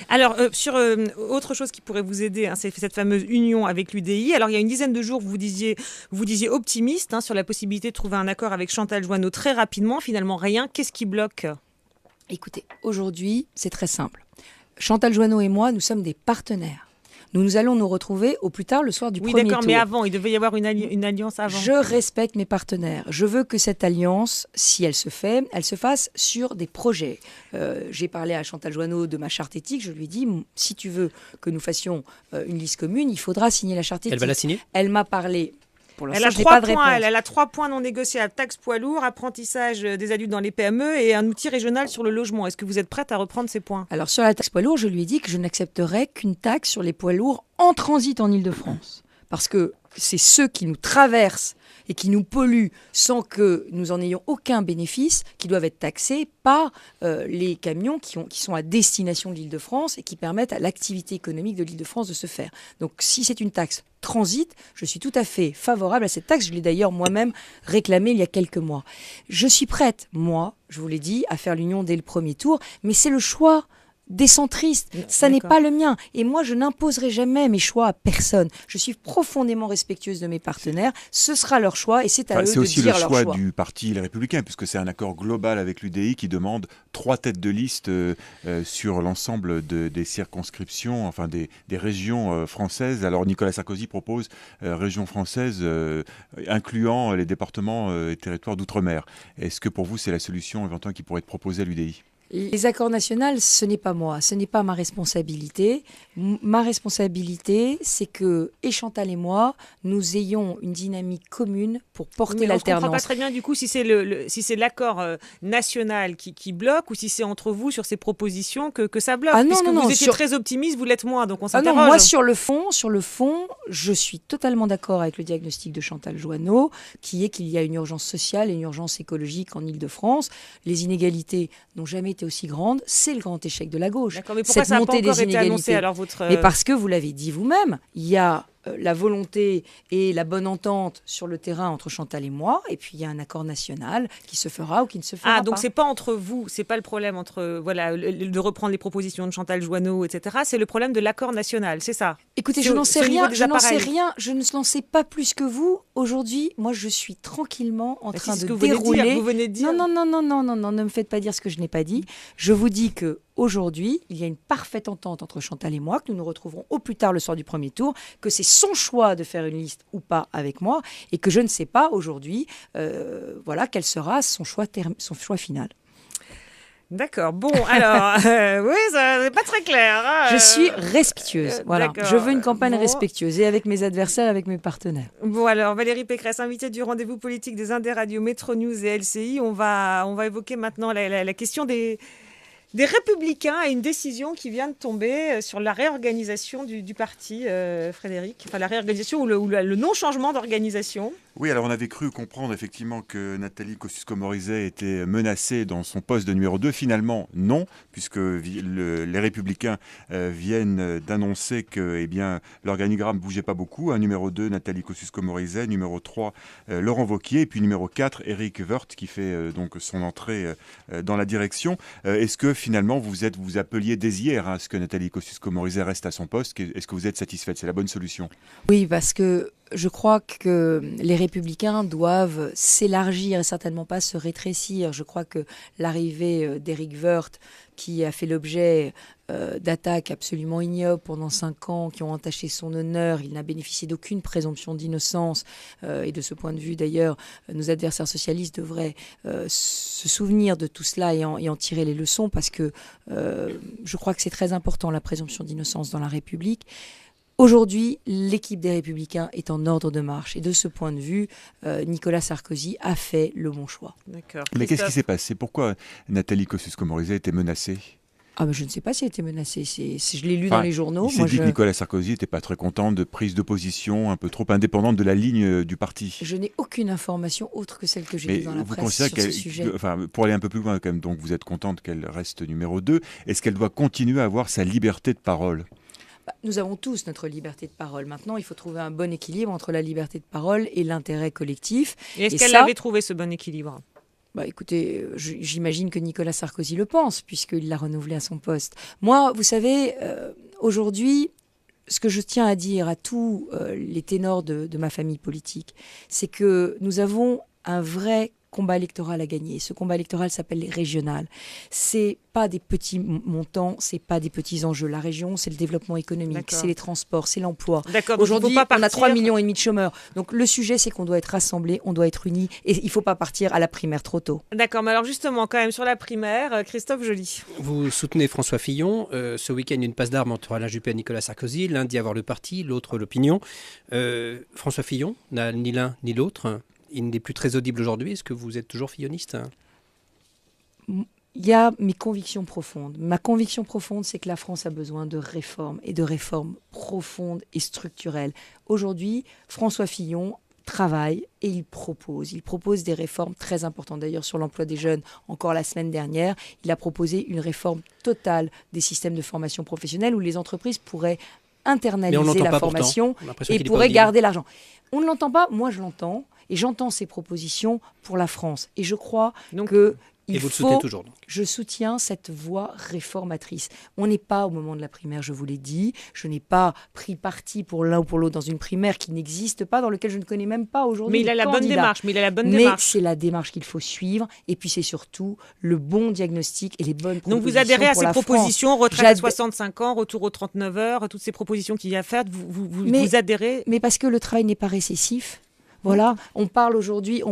Alors, sur autre chose qui pourrait vous aider, c'est cette fameuse union avec l'UDI. Alors, il y a une dizaine de jours, vous disiez optimiste sur la possibilité de trouver un accord avec Chantal Joanneau très rapidement. Finalement, rien. Qu'est-ce qui bloque ? Écoutez, aujourd'hui, c'est très simple. Chantal Joanneau et moi, nous sommes des partenaires. Nous allons nous retrouver au plus tard le soir du premier tour. Oui, d'accord, mais avant, il devait y avoir une alliance avant. Je respecte mes partenaires. Je veux que cette alliance, si elle se fait, elle se fasse sur des projets. J'ai parlé à Chantal Joanneau de ma charte éthique. Je lui ai dit, si tu veux que nous fassions une liste commune, il faudra signer la charte éthique. Elle va la signer ? Elle m'a parlé. Elle a 3 points. Elle a 3 points non négociables: taxe poids lourd, apprentissage des adultes dans les PME et un outil régional sur le logement. Est-ce que vous êtes prête à reprendre ces points ? Alors sur la taxe poids lourd, je lui ai dit que je n'accepterais qu'une taxe sur les poids lourds en transit en Île-de-France. Parce que c'est ceux qui nous traversent et qui nous polluent sans que nous en ayons aucun bénéfice, qui doivent être taxés par les camions qui sont à destination de l'Île-de-France et qui permettent à l'activité économique de l'Île-de-France de se faire. Donc si c'est une taxe transit, je suis tout à fait favorable à cette taxe. Je l'ai d'ailleurs moi-même réclamée il y a quelques mois. Je suis prête, moi, je vous l'ai dit, à faire l'union dès le premier tour, mais c'est le choix des centristes. Ça n'est pas le mien. Et moi, je n'imposerai jamais mes choix à personne. Je suis profondément respectueuse de mes partenaires. Ce sera leur choix et c'est à eux de dire leur choix. C'est aussi le choix du parti Les Républicains, puisque c'est un accord global avec l'UDI qui demande 3 têtes de liste sur l'ensemble des circonscriptions, enfin des régions françaises. Alors Nicolas Sarkozy propose régions françaises incluant les départements et territoires d'outre-mer. Est-ce que pour vous, c'est la solution éventuellement qui pourrait être proposée à l'UDI ? Les accords nationaux, ce n'est pas moi, ce n'est pas ma responsabilité. Ma responsabilité, c'est que Chantal et moi, nous ayons une dynamique commune pour porter l'alternance. Je ne comprends pas très bien du coup si c'est l'accord national qui bloque ou si c'est entre vous sur ces propositions que ça bloque. Vous étiez très optimiste, vous l'êtes moins, donc on s'interroge. Moi sur le fond, je suis totalement d'accord avec le diagnostic de Chantal Joanneau, qui est qu'il y a une urgence sociale et une urgence écologique en Île-de-France. Les inégalités n'ont jamais été aussi grande, c'est le grand échec de la gauche. D'accord, mais pourquoi ça n'a pas encore été annoncé alors Mais parce que vous l'avez dit vous-même, il y a la volonté et la bonne entente sur le terrain entre Chantal et moi, et puis il y a un accord national qui se fera ou qui ne se fera pas. Ah, donc c'est pas entre vous, c'est pas le problème entre de reprendre les propositions de Chantal Joanneau, etc. C'est le problème de l'accord national, c'est ça. Écoutez, je n'en sais rien, je ne sais pas plus que vous. Aujourd'hui, moi, je suis tranquillement en train de dérouler. Vous venez de dire. Non, ne me faites pas dire ce que je n'ai pas dit. Je vous dis que aujourd'hui, il y a une parfaite entente entre Chantal et moi, que nous nous retrouverons au plus tard le soir du premier tour, que c'est son choix de faire une liste ou pas avec moi, et que je ne sais pas aujourd'hui, quel sera son choix final. D'accord. Bon, alors, oui, ça n'est pas très clair. Je suis respectueuse. Voilà. Je veux une campagne respectueuse, et avec mes adversaires, avec mes partenaires. Bon, alors, Valérie Pécresse, invitée du rendez-vous politique des Indes Radio Métro News et LCI, on va évoquer maintenant la question des Républicains et une décision qui vient de tomber sur la réorganisation du parti, Frédéric. Enfin, la réorganisation ou le non-changement d'organisation. Oui, alors on avait cru comprendre effectivement que Nathalie Kosciusko-Morizet était menacée dans son poste de numéro 2. Finalement, non, puisque les Républicains viennent d'annoncer que l'organigramme ne bougeait pas beaucoup. Numéro 2, Nathalie Kosciusko-Morizet. Numéro 3, Laurent Wauquiez. Et puis numéro 4, Éric Woerth, qui fait donc son entrée dans la direction. Est-ce que finalement vous appeliez dès hier à ce que Nathalie Kosciusko-Morizet reste à son poste? Est-ce que vous êtes satisfaite? C'est la bonne solution? Oui, parce que je crois que les Républicains doivent s'élargir et certainement pas se rétrécir. Je crois que l'arrivée d'Éric Woerth, qui a fait l'objet d'attaques absolument ignobles pendant 5 ans, qui ont entaché son honneur, il n'a bénéficié d'aucune présomption d'innocence. Et de ce point de vue, d'ailleurs, nos adversaires socialistes devraient se souvenir de tout cela et en tirer les leçons, parce que je crois que c'est très important, la présomption d'innocence dans la République. Aujourd'hui, l'équipe des Républicains est en ordre de marche. Et de ce point de vue, Nicolas Sarkozy a fait le bon choix. D'accord. Mais qu'est-ce qui s'est passé? Pourquoi Nathalie Kosciusko-Morizet a été menacée? Je ne sais pas si elle a été menacée. Je l'ai lu dans les journaux. Il s'est dit que Nicolas Sarkozy n'était pas très content de prise de position un peu trop indépendante de la ligne du parti. Je n'ai aucune information autre que celle que j'ai lue dans la presse sur ce sujet. Pour aller un peu plus loin, quand même, donc vous êtes contente qu'elle reste numéro 2. Est-ce qu'elle doit continuer à avoir sa liberté de parole? Nous avons tous notre liberté de parole. Maintenant, il faut trouver un bon équilibre entre la liberté de parole et l'intérêt collectif. Et est-ce qu'elle avait trouvé ce bon équilibre? Écoutez, j'imagine que Nicolas Sarkozy le pense, puisqu'il l'a renouvelé à son poste. Moi, vous savez, aujourd'hui, ce que je tiens à dire à tous les ténors de ma famille politique, c'est que nous avons un vrai combat électoral à gagner. Ce combat électoral s'appelle les régionales. C'est pas des petits montants, c'est pas des petits enjeux. La région, c'est le développement économique, c'est les transports, c'est l'emploi. Aujourd'hui, on a 3,5 millions de chômeurs. Donc le sujet, c'est qu'on doit être rassemblés, on doit être unis, et il faut pas partir à la primaire trop tôt. D'accord, mais alors justement, quand même sur la primaire, Christophe Joly. Vous soutenez François Fillon. Ce week-end, une passe d'armes entre Alain Juppé et Nicolas Sarkozy. L'un dit avoir le parti, l'autre l'opinion. François Fillon n'a ni l'un ni l'autre. Il n'est plus très audible aujourd'hui. Est-ce que vous êtes toujours filloniste? Il y a mes convictions profondes. Ma conviction profonde, c'est que la France a besoin de réformes, et de réformes profondes et structurelles. Aujourd'hui, François Fillon travaille et il propose des réformes très importantes. D'ailleurs, sur l'emploi des jeunes, encore la semaine dernière, il a proposé une réforme totale des systèmes de formation professionnelle où les entreprises pourraient internaliser la formation et pourraient garder l'argent. On ne l'entend pas, moi je l'entends. Et j'entends ces propositions pour la France. Et je crois que je soutiens cette voie réformatrice. On n'est pas au moment de la primaire, je vous l'ai dit. Je n'ai pas pris parti pour l'un ou pour l'autre dans une primaire qui n'existe pas, dans laquelle je ne connais même pas aujourd'hui. Mais il a la bonne démarche. Mais c'est la démarche qu'il faut suivre. Et puis c'est surtout le bon diagnostic et les bonnes propositions. Donc vous adhérez à pour ces la propositions, France. retraite à 65 ans, retour aux 39 heures, toutes ces propositions qu'il y a faites, vous adhérez? Mais parce que le travail n'est pas récessif. Voilà, on parle aujourd'hui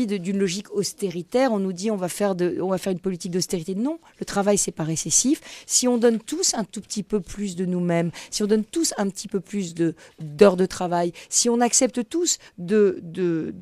d'une logique austéritaire. On nous dit on va faire une politique d'austérité. Non, le travail c'est pas récessif. Si on donne tous un tout petit peu plus de nous-mêmes, si on donne tous un petit peu plus d'heures de travail, si on accepte tous de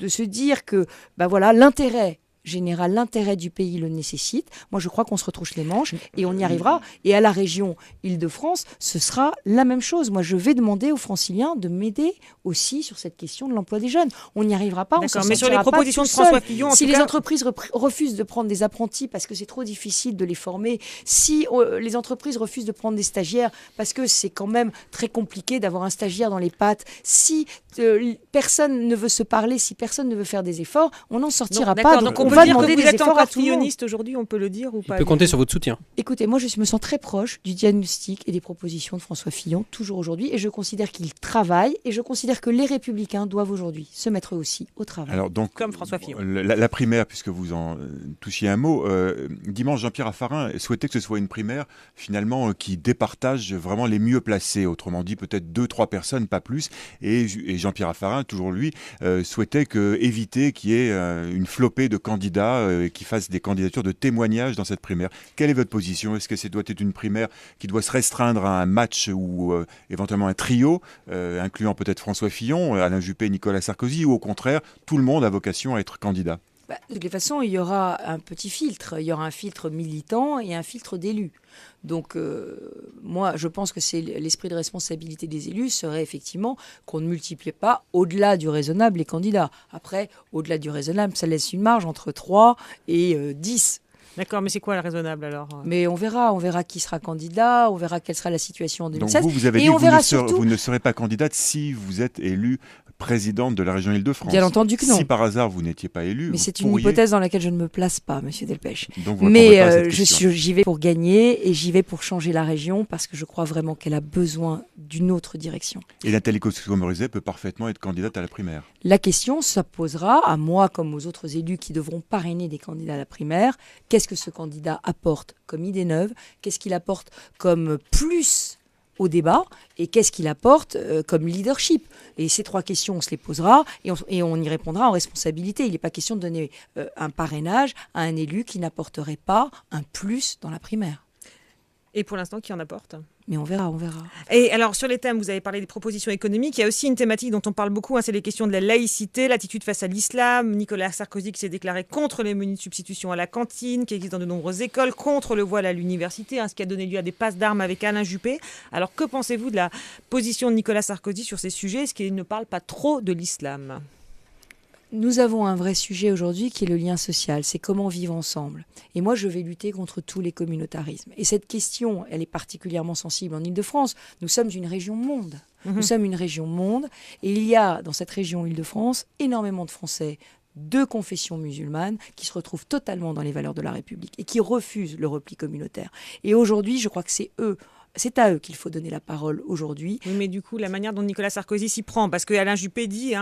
se dire que l'intérêt général, l'intérêt du pays le nécessite. Moi, je crois qu'on se retrousse les manches et on y arrivera. Et à la région Île-de-France, ce sera la même chose. Moi, je vais demander aux Franciliens de m'aider aussi sur cette question de l'emploi des jeunes. On n'y arrivera pas. D'accord, mais sur les propositions de François Fillon, si les entreprises refusent de prendre des apprentis parce que c'est trop difficile de les former, si les entreprises refusent de prendre des stagiaires parce que c'est quand même très compliqué d'avoir un stagiaire dans les pattes, si personne ne veut se parler, si personne ne veut faire des efforts, on n'en sortira pas. Donc on peut dire que vous êtes encore filloniste aujourd'hui, on peut le dire ou pas? Il peut compter sur votre soutien. Écoutez, moi je me sens très proche du diagnostic et des propositions de François Fillon, toujours aujourd'hui, et je considère qu'il travaille, et je considère que les Républicains doivent aujourd'hui se mettre aussi au travail. Alors donc, comme François Fillon. La primaire, puisque vous en touchiez un mot, dimanche, Jean-Pierre Raffarin souhaitait que ce soit une primaire finalement qui départage vraiment les mieux placés, autrement dit peut-être 2-3 personnes, pas plus, et Jean-Pierre Raffarin, toujours lui, souhaitait éviter qu'il y ait une flopée de candidats qui fassent des candidatures de témoignage dans cette primaire. Quelle est votre position? Est-ce que ça doit être une primaire qui doit se restreindre à un match ou éventuellement un trio, incluant peut-être François Fillon, Alain Juppé, Nicolas Sarkozy, ou au contraire, tout le monde a vocation à être candidat? De toute façon, il y aura un petit filtre. Il y aura un filtre militant et un filtre d'élus. Donc, moi, je pense que c'est l'esprit de responsabilité des élus serait effectivement qu'on ne multiplie pas au-delà du raisonnable les candidats. Après, au-delà du raisonnable, ça laisse une marge entre 3 et 10. D'accord, mais c'est quoi le raisonnable alors? Mais on verra qui sera candidat, on verra quelle sera la situation en 2016. Donc vous avez dit que vous ne serez pas candidate si vous êtes élue présidente de la région Île-de-France. Bien entendu que non. Si par hasard vous n'étiez pas élu, mais c'est une hypothèse dans laquelle je ne me place pas, Monsieur Delpech. Mais j'y vais pour gagner et j'y vais pour changer la région parce que je crois vraiment qu'elle a besoin d'une autre direction. Et Nathalie Kosciusko-Morizet peut parfaitement être candidate à la primaire. La question, ça posera à moi comme aux autres élus qui devront parrainer des candidats à la primaire. Qu'est-ce que ce candidat apporte comme idée neuve? Qu'est-ce qu'il apporte comme plus au débat et qu'est-ce qu'il apporte comme leadership? Et ces 3 questions, on se les posera et on y répondra en responsabilité. Il n'est pas question de donner un parrainage à un élu qui n'apporterait pas un plus dans la primaire. Et pour l'instant, qui en apporte? Mais on verra, on verra. Et alors, sur les thèmes, vous avez parlé des propositions économiques. Il y a aussi une thématique dont on parle beaucoup, c'est les questions de la laïcité, l'attitude face à l'islam. Nicolas Sarkozy qui s'est déclaré contre les menus de substitution à la cantine, qui existent dans de nombreuses écoles, contre le voile à l'université, ce qui a donné lieu à des passes d'armes avec Alain Juppé. Alors, que pensez-vous de la position de Nicolas Sarkozy sur ces sujets? Est-ce qu'il ne parle pas trop de l'islam? Nous avons un vrai sujet aujourd'hui qui est le lien social, c'est comment vivre ensemble. Et moi, je vais lutter contre tous les communautarismes. Et cette question, elle est particulièrement sensible en Île-de-France. Nous sommes une région monde. Nous sommes une région monde. Et il y a, dans cette région Île-de-France, énormément de Français de confession musulmane qui se retrouvent totalement dans les valeurs de la République et qui refusent le repli communautaire. Et aujourd'hui, je crois que c'est à eux qu'il faut donner la parole aujourd'hui. Oui, mais du coup, la manière dont Nicolas Sarkozy s'y prend, parce que Alain Juppé dit,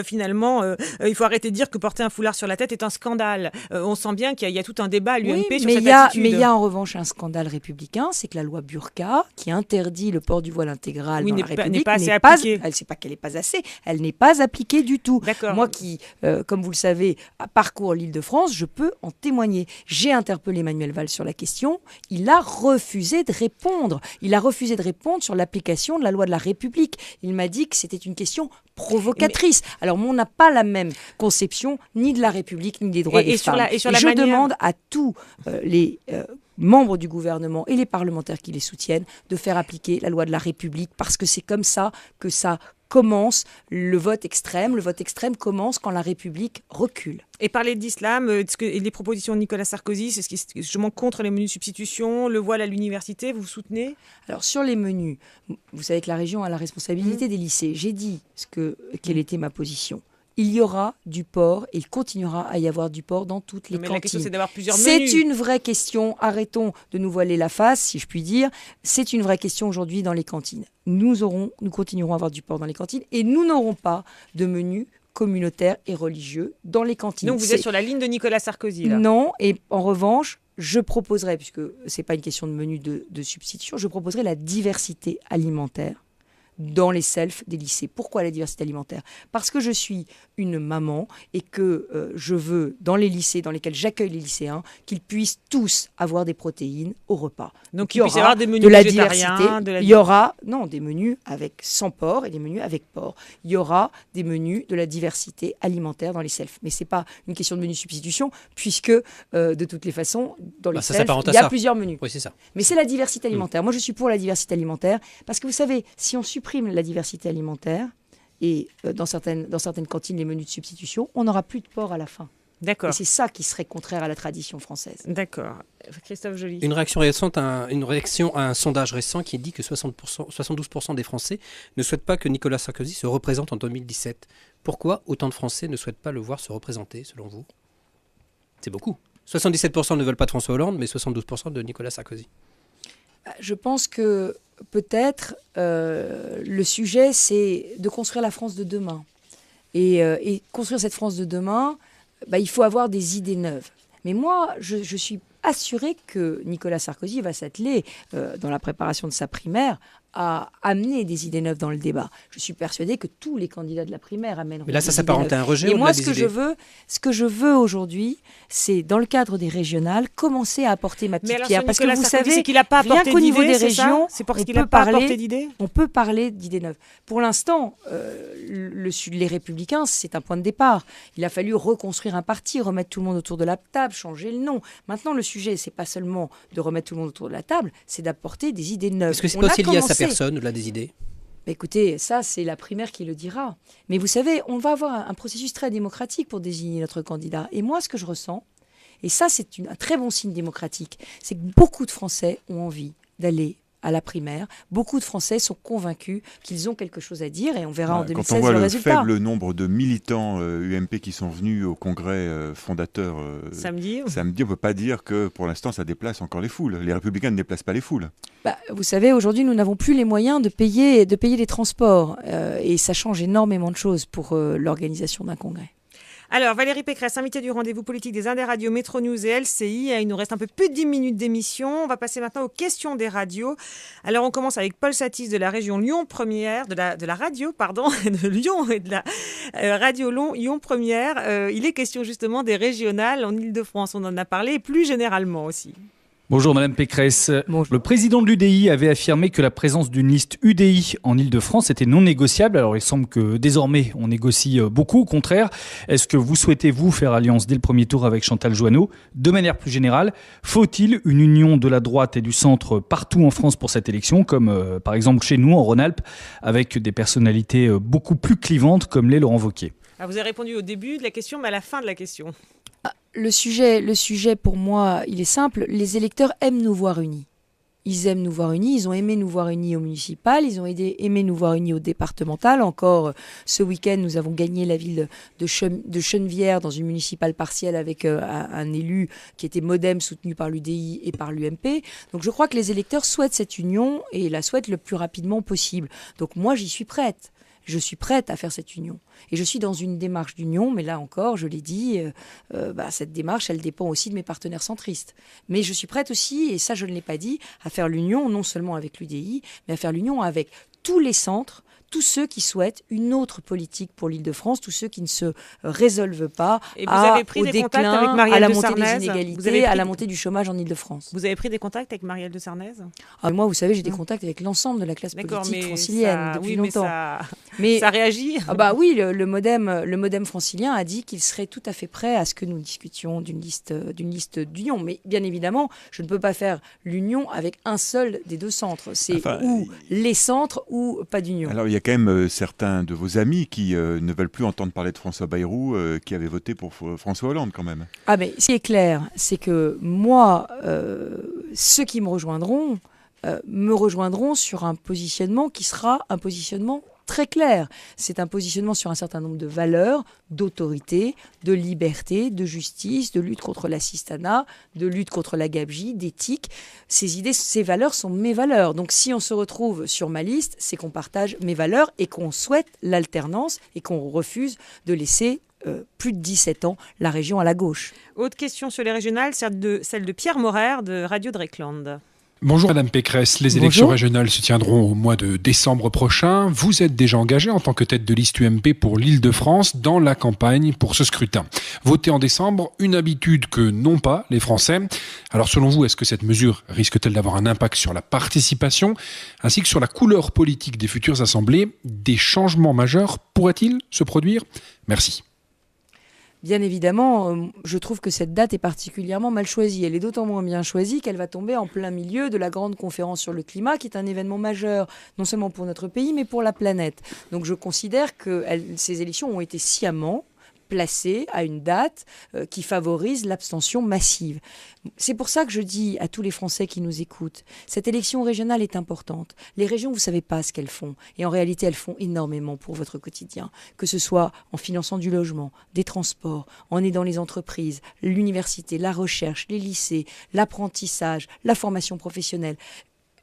finalement, il faut arrêter de dire que porter un foulard sur la tête est un scandale. On sent bien qu'il y a tout un débat à l'UMP sur cette attitude. Mais il y a en revanche un scandale républicain, c'est que la loi Burqa, qui interdit le port du voile intégral dans la République, n'est pas assez appliquée. Elle sait pas qu'elle n'est pas assez, elle n'est pas appliquée du tout. D'accord. Moi qui, comme vous le savez, parcours l'Île-de-France, je peux en témoigner. J'ai interpellé Manuel Valls sur la question, il a refusé de répondre. Il a refusé de répondre sur l'application de la loi de la République. Il m'a dit que c'était une question provocatrice. Alors, on n'a pas la même conception ni de la République, ni des droits des femmes. Je demande à tous les membres du gouvernement et les parlementaires qui les soutiennent de faire appliquer la loi de la République parce que c'est comme ça que ça commence le vote extrême. Le vote extrême commence quand la République recule. Et parler d'islam, et les propositions de Nicolas Sarkozy, c'est ce qui est justement contre les menus de substitution, le voile à l'université, vous soutenez? Alors sur les menus, vous savez que la région a la responsabilité des lycées. J'ai dit quelle était ma position. Il y aura du port et il continuera à y avoir du port dans toutes les cantines. La question, c'est d'avoir plusieurs menus. C'est une vraie question. Arrêtons de nous voiler la face, si je puis dire. C'est une vraie question aujourd'hui dans les cantines. Nous continuerons à avoir du port dans les cantines et nous n'aurons pas de menu communautaire et religieux dans les cantines. Donc vous êtes sur la ligne de Nicolas Sarkozy, là. Non, et en revanche, je proposerai, puisque ce n'est pas une question de menu de substitution, je proposerai la diversité alimentaire dans les selfs des lycées. Pourquoi la diversité alimentaire? Parce que je suis une maman et que je veux, dans les lycées dans lesquels j'accueille les lycéens, qu'ils puissent tous avoir des protéines au repas. Donc il puisse y avoir des menus de la végétariens, diversité. Il y aura des menus sans porc et des menus avec porc. Il y aura des menus de la diversité alimentaire dans les selfs. Mais ce n'est pas une question de menu substitution, puisque de toutes les façons, dans les selfs, il y a plusieurs menus. Oui, c'est ça. Mais c'est la diversité alimentaire. Moi, je suis pour la diversité alimentaire, parce que vous savez, si on supprime la diversité alimentaire et dans certaines cantines les menus de substitution, on n'aura plus de porc à la fin. D'accord. Et c'est ça qui serait contraire à la tradition française. D'accord. Christophe Joly. Une réaction à un sondage récent qui dit que 72% des Français ne souhaitent pas que Nicolas Sarkozy se représente en 2017. Pourquoi autant de Français ne souhaitent pas le voir se représenter, selon vous? C'est beaucoup. 77% ne veulent pas de François Hollande, mais 72% de Nicolas Sarkozy. Je pense que peut-être le sujet, c'est de construire la France de demain. Et construire cette France de demain, il faut avoir des idées neuves. Mais moi, je suis assurée que Nicolas Sarkozy va s'atteler, dans la préparation de sa primaire, à amener des idées neuves dans le débat. Je suis persuadée que tous les candidats de la primaire amèneront. Mais là, ça s'apparente à un rejet. Et moi, ce que je veux aujourd'hui, c'est dans le cadre des régionales, commencer à apporter ma petite pierre. Parce que vous savez, c'est qu'il n'a pas apporté rien qu'au niveau des régions, c'est parce qu'il n'a pas apporté d'idées. On peut parler d'idées neuves. Pour l'instant, les Républicains, c'est un point de départ. Il a fallu reconstruire un parti, remettre tout le monde autour de la table, changer le nom. Maintenant, le sujet, c'est pas seulement de remettre tout le monde autour de la table, c'est d'apporter des idées neuves. Est-ce que c'est pas aussi lié à sa personne, au-delà des idées? Écoutez, ça, c'est la primaire qui le dira. Mais vous savez, on va avoir un processus très démocratique pour désigner notre candidat. Et moi, ce que je ressens, et ça, c'est un très bon signe démocratique, c'est que beaucoup de Français ont envie d'aller à la primaire. Beaucoup de Français sont convaincus qu'ils ont quelque chose à dire et on verra en 2016 le résultat. Quand on voit le faible nombre de militants UMP qui sont venus au congrès fondateur samedi, on ne peut pas dire que pour l'instant ça déplace encore les foules. Les Républicains ne déplacent pas les foules. Vous savez, aujourd'hui, nous n'avons plus les moyens de payer les transports et ça change énormément de choses pour l'organisation d'un congrès. Alors, Valérie Pécresse, invitée du rendez-vous politique des Indes-Radios, Métro News et LCI. Il nous reste un peu plus de 10 minutes d'émission. On va passer maintenant aux questions des radios. Alors, on commence avec Paul Satis de la région Lyon Première, de la radio, pardon, de Lyon et de la radio Lyon Première. Il est question justement des régionales en Ile-de-France. On en a parlé, et plus généralement aussi. Bonjour Madame Pécresse. Bonjour. Le président de l'UDI avait affirmé que la présence d'une liste UDI en Ile-de-France était non négociable. Alors il semble que désormais on négocie beaucoup, au contraire. Est-ce que vous souhaitez faire alliance dès le premier tour avec Chantal Jouanneau ? De manière plus générale, faut-il une union de la droite et du centre partout en France pour cette élection, comme par exemple chez nous en Rhône-Alpes, avec des personnalités beaucoup plus clivantes comme l'est Laurent Wauquiez ? Alors vous avez répondu au début de la question, mais à la fin de la question. Le sujet pour moi, il est simple. Les électeurs aiment nous voir unis. Ils aiment nous voir unis. Ils ont aimé nous voir unis au municipal. Ils ont aimé nous voir unis au départemental. Encore ce week-end, nous avons gagné la ville de Chenevière dans une municipale partielle avec un élu qui était MoDem soutenu par l'UDI et par l'UMP. Donc je crois que les électeurs souhaitent cette union et la souhaitent le plus rapidement possible. Donc moi, j'y suis prête. Je suis prête à faire cette union. Et je suis dans une démarche d'union, mais là encore, je l'ai dit, cette démarche, elle dépend aussi de mes partenaires centristes. Mais je suis prête aussi, et ça je ne l'ai pas dit, à faire l'union, non seulement avec l'UDI, mais à faire l'union avec tous les centres, tous ceux qui souhaitent une autre politique pour l'Île-de-France, tous ceux qui ne se résolvent pas au déclin, à la montée des inégalités, à la montée du chômage en Île-de-France. Vous avez pris des contacts avec Marielle de Sarnez ? Moi, vous savez, j'ai des contacts avec l'ensemble de la classe politique francilienne depuis longtemps. Mais ça réagit. Oui, le MoDem francilien a dit qu'il serait tout à fait prêt à ce que nous discutions d'une liste d'union. Mais bien évidemment, je ne peux pas faire l'union avec un seul des deux centres. C'est ou les centres ou pas d'union. Alors il y a quand même certains de vos amis qui ne veulent plus entendre parler de François Bayrou, qui avait voté pour François Hollande quand même. Ah mais ce qui est clair, c'est que moi, ceux qui me rejoindront sur un positionnement qui sera un positionnement très clair. C'est un positionnement sur un certain nombre de valeurs, d'autorité, de liberté, de justice, de lutte contre l'assistanat, de lutte contre la gabegie, d'éthique. Ces idées, ces valeurs sont mes valeurs. Donc si on se retrouve sur ma liste, c'est qu'on partage mes valeurs et qu'on souhaite l'alternance et qu'on refuse de laisser plus de 17 ans la région à la gauche. Autre question sur les régionales, celle de Pierre Morer de Radio Dreckland. Bonjour Madame Pécresse, les élections régionales se tiendront au mois de décembre prochain. Vous êtes déjà engagée en tant que tête de liste UMP pour l'Île-de-France dans la campagne pour ce scrutin. Voter en décembre, une habitude que n'ont pas les Français. Alors selon vous, est-ce que cette mesure risque-t-elle d'avoir un impact sur la participation ainsi que sur la couleur politique des futures assemblées ? Des changements majeurs pourraient-ils se produire ? Merci. Bien évidemment, je trouve que cette date est particulièrement mal choisie. Elle est d'autant moins bien choisie qu'elle va tomber en plein milieu de la grande conférence sur le climat, qui est un événement majeur, non seulement pour notre pays, mais pour la planète. Donc je considère que ces élections ont été sciemment placées à une date qui favorise l'abstention massive. C'est pour ça que je dis à tous les Français qui nous écoutent, cette élection régionale est importante. Les régions, vous ne savez pas ce qu'elles font. Et en réalité, elles font énormément pour votre quotidien. Que ce soit en finançant du logement, des transports, en aidant les entreprises, l'université, la recherche, les lycées, l'apprentissage, la formation professionnelle.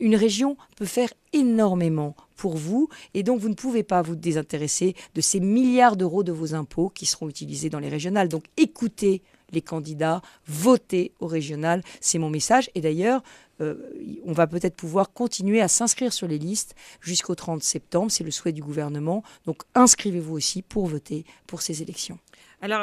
Une région peut faire énormément pour vous et donc vous ne pouvez pas vous désintéresser de ces milliards d'euros de vos impôts qui seront utilisés dans les régionales. Donc écoutez les candidats, votez au régional, c'est mon message. Et d'ailleurs, on va peut-être pouvoir continuer à s'inscrire sur les listes jusqu'au 30 septembre, c'est le souhait du gouvernement. Donc inscrivez-vous aussi pour voter pour ces élections. Alors,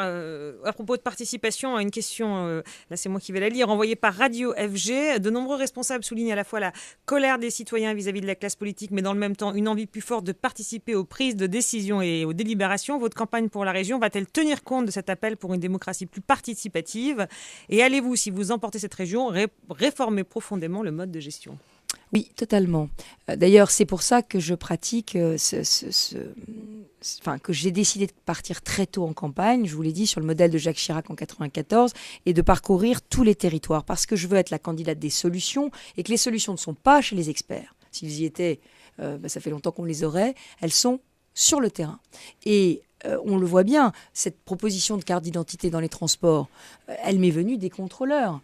à propos de participation, une question, là c'est moi qui vais la lire, envoyée par Radio FG. De nombreux responsables soulignent à la fois la colère des citoyens vis-à-vis de la classe politique, mais dans le même temps une envie plus forte de participer aux prises de décision et aux délibérations. Votre campagne pour la région va-t-elle tenir compte de cet appel pour une démocratie plus participative ? Et allez-vous, si vous emportez cette région, réformer profondément le mode de gestion ? Oui, totalement. D'ailleurs, c'est pour ça que je pratique que j'ai décidé de partir très tôt en campagne, je vous l'ai dit, sur le modèle de Jacques Chirac en 1994, et de parcourir tous les territoires, parce que je veux être la candidate des solutions, et que les solutions ne sont pas chez les experts. S'ils y étaient, ça fait longtemps qu'on les aurait, elles sont sur le terrain. Et on le voit bien, cette proposition de carte d'identité dans les transports, elle m'est venue des contrôleurs.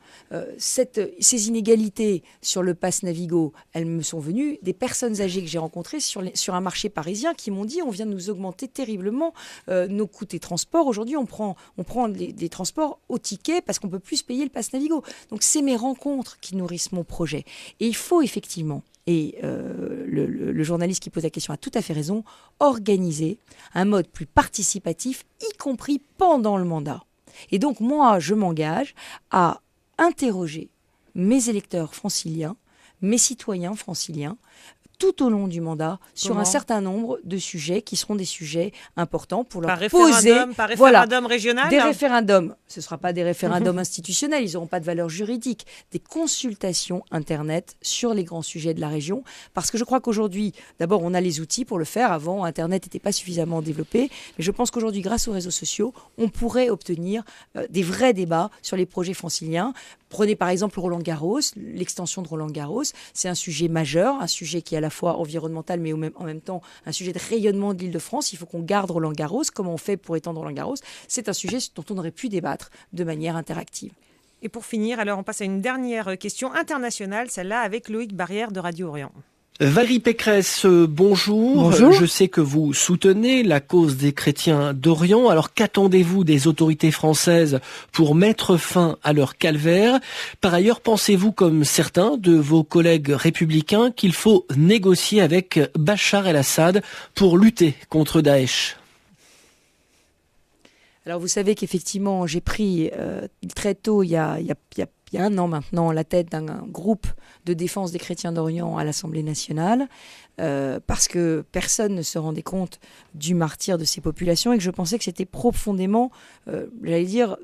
Ces inégalités sur le pass Navigo, elles me sont venues des personnes âgées que j'ai rencontrées sur un marché parisien qui m'ont dit on vient de nous augmenter terriblement nos coûts des transports. Aujourd'hui, on prend des transports au ticket parce qu'on ne peut plus se payer le pass Navigo. Donc c'est mes rencontres qui nourrissent mon projet. Et il faut effectivement... Et le journaliste qui pose la question a tout à fait raison, organiser un mode plus participatif, y compris pendant le mandat. Et donc moi, je m'engage à interroger mes électeurs franciliens, mes citoyens franciliens, tout au long du mandat sur un certain nombre de sujets qui seront des sujets importants pour leur poser par référendum régional. Des référendums. Ce ne sera pas des référendums institutionnels, ils n'auront pas de valeur juridique. Des consultations Internet sur les grands sujets de la région. Parce que je crois qu'aujourd'hui, d'abord, on a les outils pour le faire. Avant, Internet n'était pas suffisamment développé. Mais je pense qu'aujourd'hui, grâce aux réseaux sociaux, on pourrait obtenir des vrais débats sur les projets franciliens. Prenez par exemple Roland-Garros, l'extension de Roland-Garros. C'est un sujet majeur, un sujet qui est à la fois environnemental, mais en même temps un sujet de rayonnement de l'Île-de-France. Il faut qu'on garde Roland-Garros. Comment on fait pour étendre Roland-Garros? C'est un sujet dont on aurait pu débattre de manière interactive. Et pour finir, alors on passe à une dernière question internationale, celle-là avec Loïc Barrière de Radio Orient. Valérie Pécresse, bonjour. Bonjour. Je sais que vous soutenez la cause des chrétiens d'Orient. Alors qu'attendez-vous des autorités françaises pour mettre fin à leur calvaire? Par ailleurs, pensez-vous, comme certains de vos collègues républicains, qu'il faut négocier avec Bachar el-Assad pour lutter contre Daesh? Alors vous savez qu'effectivement, j'ai pris très tôt, il y a un an maintenant, la tête d'un groupe de défense des chrétiens d'Orient à l'Assemblée nationale, parce que personne ne se rendait compte du martyre de ces populations et que je pensais que c'était profondément, j'allais dire,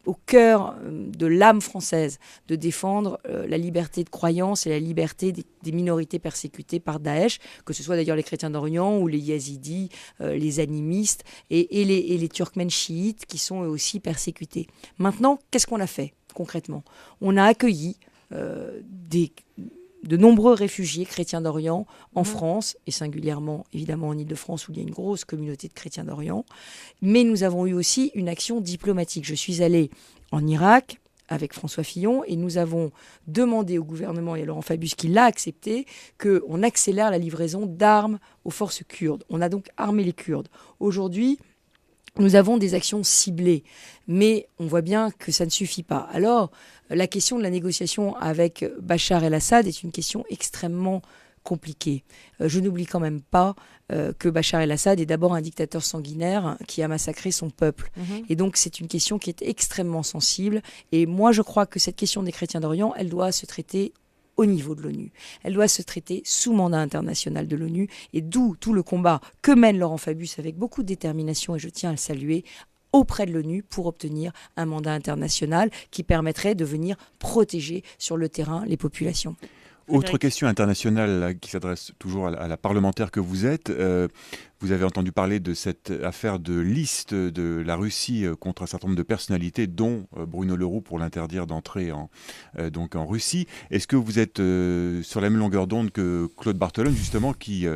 au cœur de l'âme française, de défendre la liberté de croyance et la liberté des minorités persécutées par Daesh, que ce soit d'ailleurs les chrétiens d'Orient ou les Yazidis, les animistes et les Turkmènes chiites qui sont eux aussi persécutés. Maintenant, qu'est-ce qu'on a fait concrètement? On a accueilli de nombreux réfugiés chrétiens d'Orient en France, et singulièrement évidemment en Île-de-France où il y a une grosse communauté de chrétiens d'Orient. Mais nous avons eu aussi une action diplomatique. Je suis allée en Irak avec François Fillon et nous avons demandé au gouvernement, et à Laurent Fabius qui l'a accepté, qu'on accélère la livraison d'armes aux forces kurdes. On a donc armé les Kurdes. Aujourd'hui, nous avons des actions ciblées, mais on voit bien que ça ne suffit pas. Alors, la question de la négociation avec Bachar el-Assad est une question extrêmement compliquée. Je n'oublie quand même pas que Bachar el-Assad est d'abord un dictateur sanguinaire qui a massacré son peuple. Et donc, c'est une question qui est extrêmement sensible. Et moi, je crois que cette question des chrétiens d'Orient, elle doit se traiter au niveau de l'ONU. Elle doit se traiter sous mandat international de l'ONU et d'où tout le combat que mène Laurent Fabius avec beaucoup de détermination, et je tiens à le saluer, auprès de l'ONU pour obtenir un mandat international qui permettrait de venir protéger sur le terrain les populations. Autre question internationale qui s'adresse toujours à la parlementaire que vous êtes. Vous avez entendu parler de cette affaire de liste de la Russie contre un certain nombre de personnalités, dont Bruno Le Roux, pour l'interdire d'entrer en Russie. Est-ce que vous êtes sur la même longueur d'onde que Claude Barthelone, justement, qui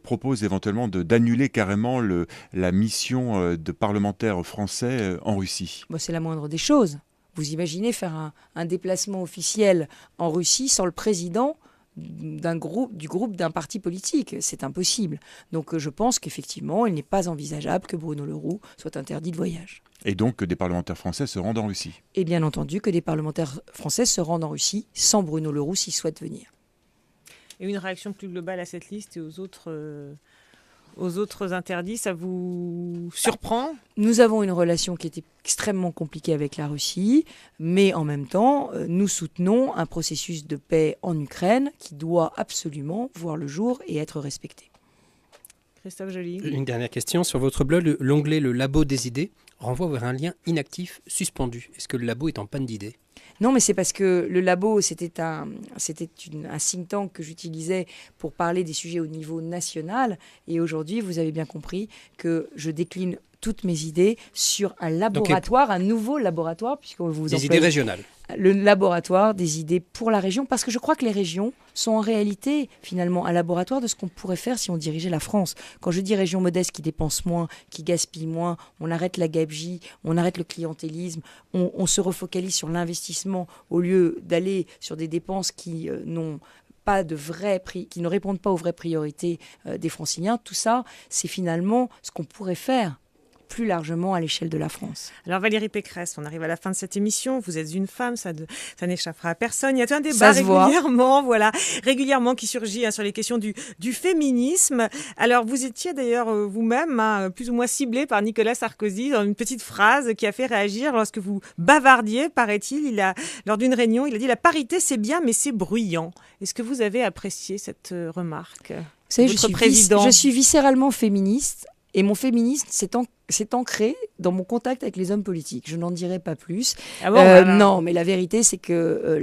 propose éventuellement d'annuler carrément la mission de parlementaires français en Russie? C'est la moindre des choses. Vous imaginez faire un déplacement officiel en Russie sans le président du groupe d'un parti politique? C'est impossible. Donc je pense qu'effectivement, il n'est pas envisageable que Bruno Le Roux soit interdit de voyage. Et donc que des parlementaires français se rendent en Russie? Et bien entendu que des parlementaires français se rendent en Russie sans Bruno Le Roux s'ils souhaitent venir. Et une réaction plus globale à cette liste et aux autres interdits, ça vous surprend? Nous avons une relation qui est extrêmement compliquée avec la Russie, mais en même temps, nous soutenons un processus de paix en Ukraine qui doit absolument voir le jour et être respecté. Christophe Joly. Une dernière question. Sur votre blog, l'onglet « Le labo des idées » renvoie vers un lien inactif suspendu. Est-ce que le labo est en panne d'idées? Non, mais c'est parce que le labo, c'était un think tank que j'utilisais pour parler des sujets au niveau national. Et aujourd'hui, vous avez bien compris que je décline toutes mes idées sur un laboratoire, un nouveau laboratoire, puisque vous des idées régionales. Le laboratoire des idées pour la région, parce que je crois que les régions sont en réalité finalement un laboratoire de ce qu'on pourrait faire si on dirigeait la France. Quand je dis région modeste qui dépense moins, qui gaspille moins, on arrête la gabegie, on arrête le clientélisme, on se refocalise sur l'investissement au lieu d'aller sur des dépenses qui n'ont pas de vrais prix, qui ne répondent pas aux vraies priorités des Franciliens. Tout ça, c'est finalement ce qu'on pourrait faire plus largement à l'échelle de la France. Alors Valérie Pécresse, on arrive à la fin de cette émission. Vous êtes une femme, ça n'échappera à personne. Il y a un débat régulièrement qui surgit sur les questions du féminisme. Alors vous étiez d'ailleurs vous-même plus ou moins ciblée par Nicolas Sarkozy dans une petite phrase qui a fait réagir lorsque vous bavardiez, paraît-il. Lors d'une réunion, il a dit « La parité, c'est bien, mais c'est bruyant ». Est-ce que vous avez apprécié cette remarque ? Vous savez, je suis viscéralement féministe et mon féminisme s'est ancré dans mon contact avec les hommes politiques. Je n'en dirai pas plus. Ah bon, non, mais la vérité, c'est que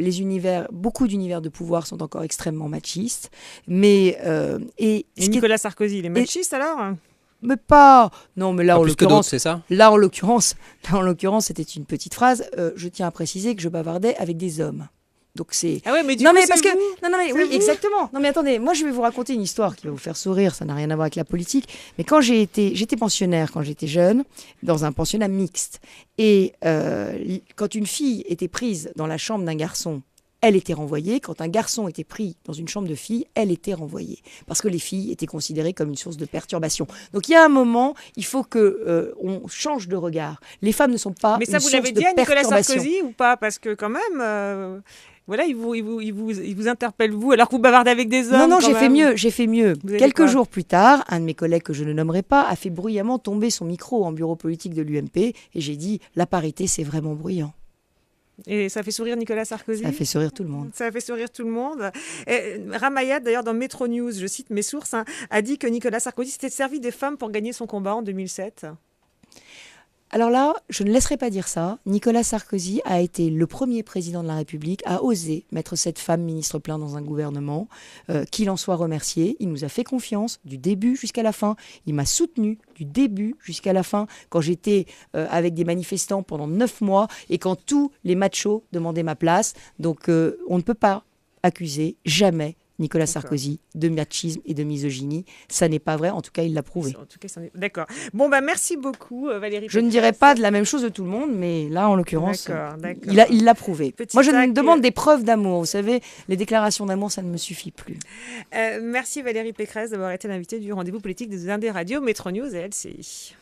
beaucoup d'univers de pouvoir sont encore extrêmement machistes. Et Nicolas Sarkozy, il est machiste alors ? Mais pas. Non, mais là, en l'occurrence, c'est ça ? Là, en l'occurrence, c'était une petite phrase. Je tiens à préciser que je bavardais avec des hommes. Donc c'est. Ah ouais, mais oui, exactement. Non, mais attendez, moi je vais vous raconter une histoire qui va vous faire sourire. Ça n'a rien à voir avec la politique. Mais quand j'étais pensionnaire quand j'étais jeune, dans un pensionnat mixte, et quand une fille était prise dans la chambre d'un garçon, elle était renvoyée. Quand un garçon était pris dans une chambre de filles, elle était renvoyée. Parce que les filles étaient considérées comme une source de perturbation. Donc il y a un moment, il faut qu'on change de regard. Les femmes ne sont pas une source de perturbation. Mais ça, vous l'avez dit à Nicolas Sarkozy ou pas ? Parce que quand même... Voilà, il vous interpelle, vous, alors que vous bavardez avec des hommes. Non, j'ai fait mieux. Quelques jours plus tard, un de mes collègues que je ne nommerai pas a fait bruyamment tomber son micro en bureau politique de l'UMP et j'ai dit « La parité, c'est vraiment bruyant ». Et ça fait sourire Nicolas Sarkozy ? Ça a fait sourire tout le monde. Ça a fait sourire tout le monde. Ramayad, d'ailleurs, dans Metro News, je cite mes sources, a dit que Nicolas Sarkozy s'était servi des femmes pour gagner son combat en 2007. Alors là, je ne laisserai pas dire ça. Nicolas Sarkozy a été le premier président de la République à oser mettre cette femme ministre plein dans un gouvernement. Qu'il en soit remercié. Il nous a fait confiance du début jusqu'à la fin. Il m'a soutenu du début jusqu'à la fin quand j'étais avec des manifestants pendant 9 mois et quand tous les machos demandaient ma place. Donc on ne peut pas accuser jamais Nicolas Sarkozy de machisme et de misogynie. Ça n'est pas vrai, en tout cas, il l'a prouvé. En tout cas, d'accord. Bon, merci beaucoup, Valérie Pécresse. Je ne dirais pas de la même chose de tout le monde, mais là, en l'occurrence, d'accord. Il l'a prouvé. Moi, je me demande des preuves d'amour. Vous savez, les déclarations d'amour, ça ne me suffit plus. Merci Valérie Pécresse d'avoir été l'invitée du rendez-vous politique des Indes Radio, Metro News et LCI.